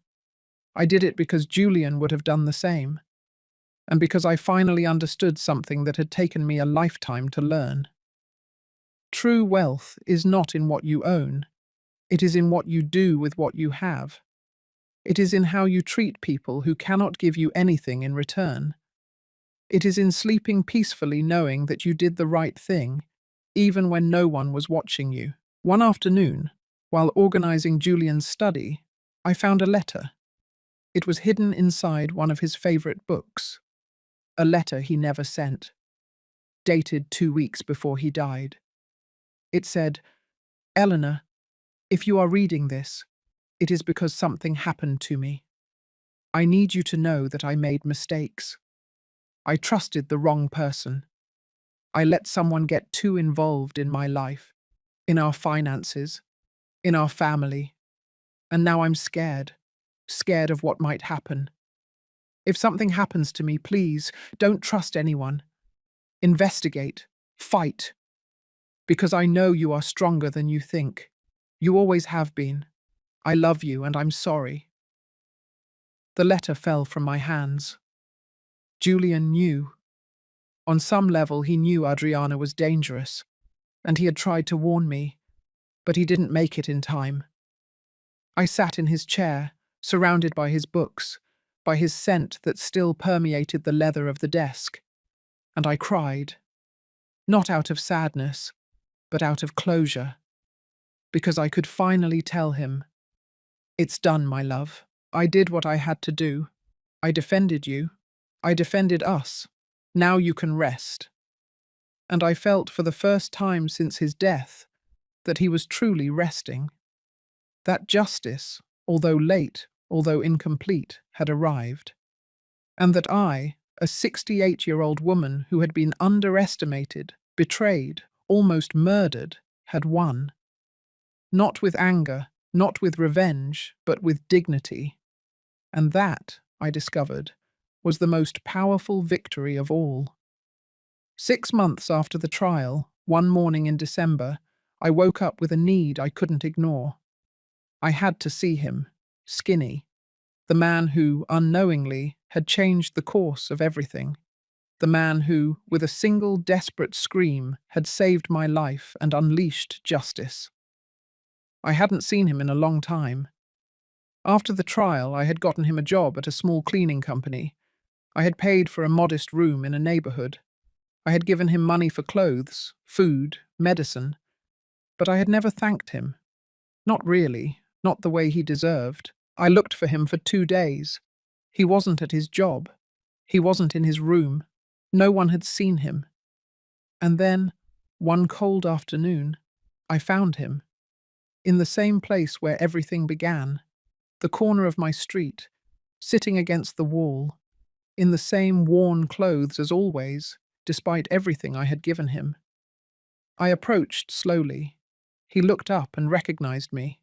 I did it because Julian would have done the same, and because I finally understood something that had taken me a lifetime to learn. True wealth is not in what you own. It is in what you do with what you have. It is in how you treat people who cannot give you anything in return. It is in sleeping peacefully knowing that you did the right thing, even when no one was watching you. One afternoon, while organizing Julian's study, I found a letter. It was hidden inside one of his favorite books. A letter he never sent, dated 2 weeks before he died. It said, "Eleanor, if you are reading this, it is because something happened to me. I need you to know that I made mistakes. I trusted the wrong person. I let someone get too involved in my life, in our finances, in our family, and now I'm scared of what might happen. If something happens to me, please, don't trust anyone. Investigate, fight, because I know you are stronger than you think. You always have been. I love you and I'm sorry." The letter fell from my hands. Julian knew. On some level, he knew Adriana was dangerous, and he had tried to warn me, but he didn't make it in time. I sat in his chair, surrounded by his books, by his scent that still permeated the leather of the desk, and I cried. Not out of sadness, but out of closure, because I could finally tell him, "It's done, my love. I did what I had to do. I defended you. I defended us. Now you can rest." And I felt for the first time since his death that he was truly resting. That justice, although late, although incomplete, had arrived. And that I, a 68-year-old woman who had been underestimated, betrayed, almost murdered, had won. Not with anger, not with revenge, but with dignity. And that, I discovered, was the most powerful victory of all. 6 months after the trial, one morning in December, I woke up with a need I couldn't ignore. I had to see him, Skinny, the man who, unknowingly, had changed the course of everything. The man who, with a single desperate scream, had saved my life and unleashed justice. I hadn't seen him in a long time. After the trial, I had gotten him a job at a small cleaning company. I had paid for a modest room in a neighborhood. I had given him money for clothes, food, medicine. But I had never thanked him. Not really, not the way he deserved. I looked for him for 2 days. He wasn't at his job. He wasn't in his room. No one had seen him. And then, one cold afternoon, I found him. In the same place where everything began, the corner of my street, sitting against the wall, in the same worn clothes as always, despite everything I had given him. I approached slowly. He looked up and recognized me.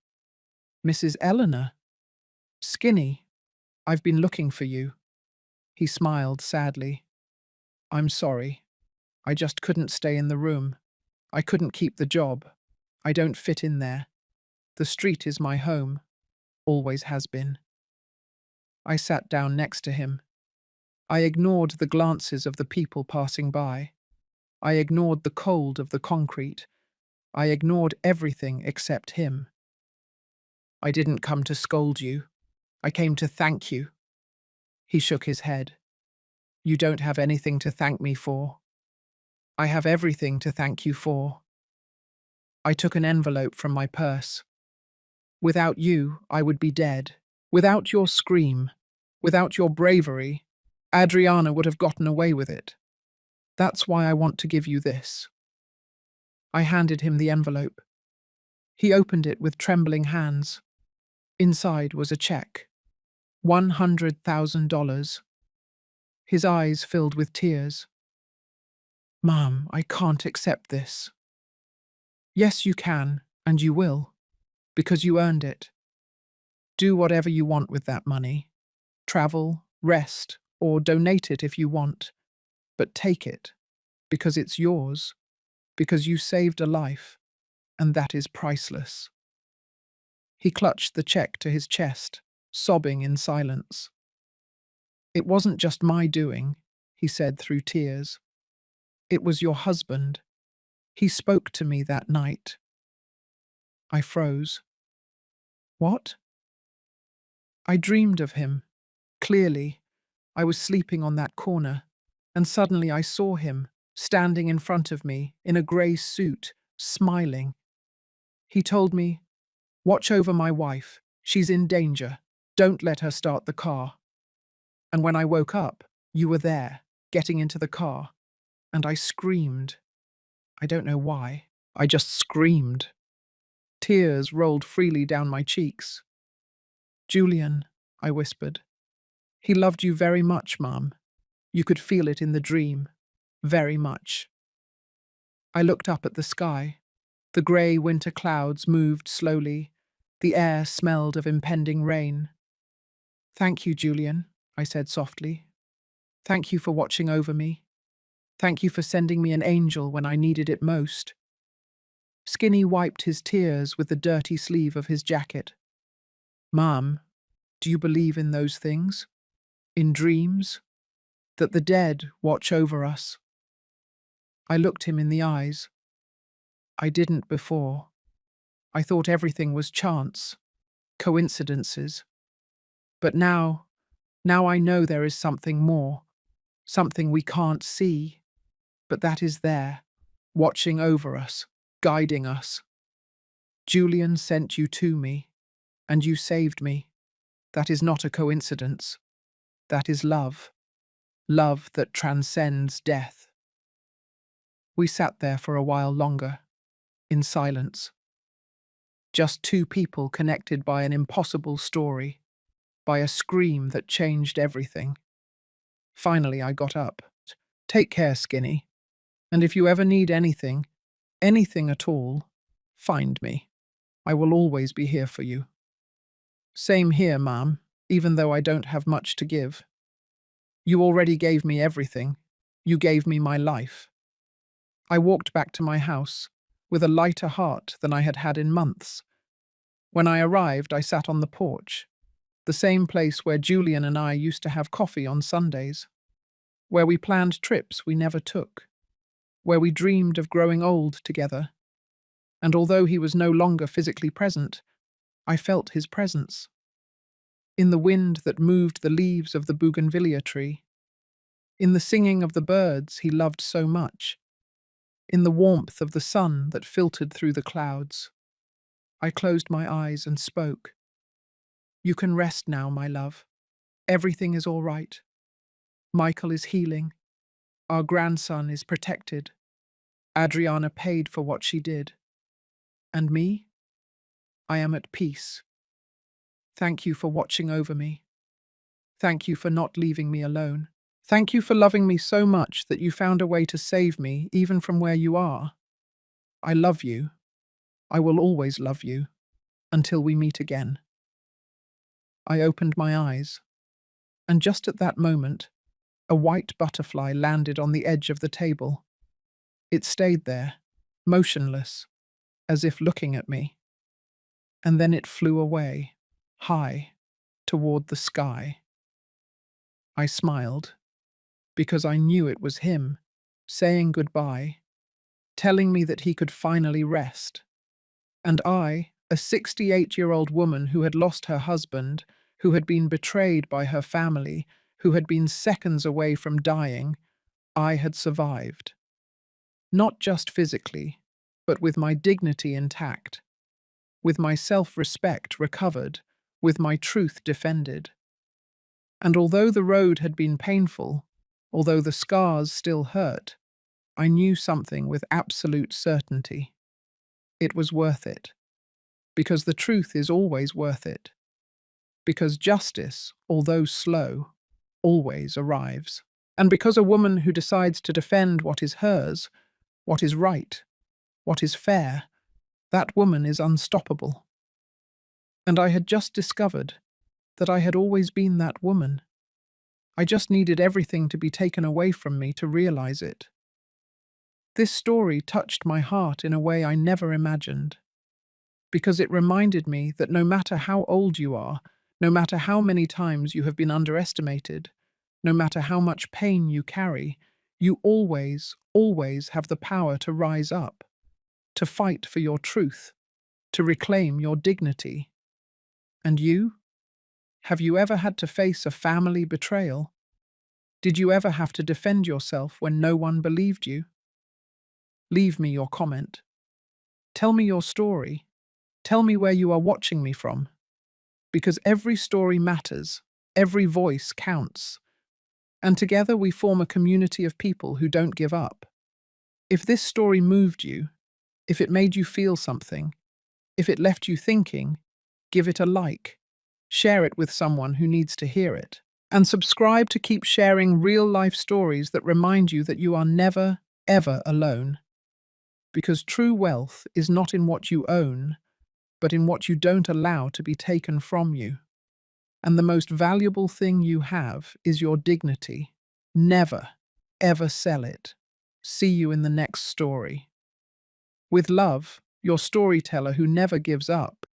"Mrs. Eleanor." "Skinny, I've been looking for you." He smiled sadly. "I'm sorry. I just couldn't stay in the room. I couldn't keep the job. I don't fit in there. The street is my home. Always has been." I sat down next to him. I ignored the glances of the people passing by. I ignored the cold of the concrete. I ignored everything except him. "I didn't come to scold you. I came to thank you." He shook his head. "You don't have anything to thank me for." "I have everything to thank you for." I took an envelope from my purse. Without you, I would be dead. Without your scream, without your bravery, Adriana would have gotten away with it. That's why I want to give you this." I handed him the envelope. He opened it with trembling hands. Inside was a check. $100,000. His eyes filled with tears. "Mom, I can't accept this." "Yes, you can, and you will, because you earned it. Do whatever you want with that money. Travel, rest, or donate it if you want. But take it, because it's yours, because you saved a life, and that is priceless." He clutched the check to his chest, sobbing in silence. "It wasn't just my doing," he said through tears. "It was your husband. He spoke to me that night." I froze. "What?" "I dreamed of him. Clearly, I was sleeping on that corner, and suddenly I saw him, standing in front of me, in a grey suit, smiling. He told me, 'Watch over my wife. She's in danger. Don't let her start the car.' And when I woke up, you were there, getting into the car, and I screamed. I don't know why. I just screamed. Tears rolled freely down my cheeks. 'Julian,' I whispered. 'He loved you very much, Mum. You could feel it in the dream. Very much.' I looked up at the sky. The grey winter clouds moved slowly. The air smelled of impending rain. 'Thank you, Julian,' I said softly. 'Thank you for watching over me. Thank you for sending me an angel when I needed it most.' Skinny wiped his tears with the dirty sleeve of his jacket. 'Mum, do you believe in those things? In dreams? That the dead watch over us?' I looked him in the eyes. I didn't before. I thought everything was chance, coincidences. But now I know there is something more, something we can't see, but that is there, watching over us, guiding us. Julian sent you to me, and you saved me. That is not a coincidence. That is love. Love that transcends death." We sat there for a while longer, in silence. Just two people connected by an impossible story, by a scream that changed everything. Finally, I got up. "Take care, Skinny. And if you ever need anything, anything at all, find me. I will always be here for you." "Same here, Ma'am, even though I don't have much to give. You already gave me everything. You gave me my life." I walked back to my house, with a lighter heart than I had had in months. When I arrived, I sat on the porch, the same place where Julian and I used to have coffee on Sundays, where we planned trips we never took, where we dreamed of growing old together. And although he was no longer physically present, I felt his presence. In the wind that moved the leaves of the bougainvillea tree, in the singing of the birds he loved so much, in the warmth of the sun that filtered through the clouds. I closed my eyes and spoke. "You can rest now, my love. Everything is all right. Michael is healing. Our grandson is protected. Adriana paid for what she did. And me? I am at peace. Thank you for watching over me. Thank you for not leaving me alone. Thank you for loving me so much that you found a way to save me even from where you are. I love you. I will always love you. Until we meet again." I opened my eyes, and just at that moment, a white butterfly landed on the edge of the table. It stayed there, motionless, as if looking at me. And then it flew away, high, toward the sky. I smiled, because I knew it was him, saying goodbye, telling me that he could finally rest. And I, a 68-year-old woman who had lost her husband, who had been betrayed by her family, who had been seconds away from dying, I had survived. Not just physically, but with my dignity intact. with my self-respect recovered, with my truth defended. And although the road had been painful, although the scars still hurt, I knew something with absolute certainty. It was worth it. Because the truth is always worth it. Because justice, although slow, always arrives. And because a woman who decides to defend what is hers, what is right, what is fair, that woman is unstoppable. And I had just discovered that I had always been that woman. I just needed everything to be taken away from me to realize it. This story touched my heart in a way I never imagined, because it reminded me that no matter how old you are, no matter how many times you have been underestimated, no matter how much pain you carry, you always, always have the power to rise up, to fight for your truth, to reclaim your dignity. And you? Have you ever had to face a family betrayal? Did you ever have to defend yourself when no one believed you? Leave me your comment. Tell me your story. Tell me where you are watching me from. Because every story matters, every voice counts. And together we form a community of people who don't give up. If this story moved you, if it made you feel something, if it left you thinking, give it a like. Share it with someone who needs to hear it. And subscribe to keep sharing real-life stories that remind you that you are never, ever alone. Because true wealth is not in what you own, but in what you don't allow to be taken from you. And the most valuable thing you have is your dignity. Never, ever sell it. See you in the next story. With love, your storyteller who never gives up.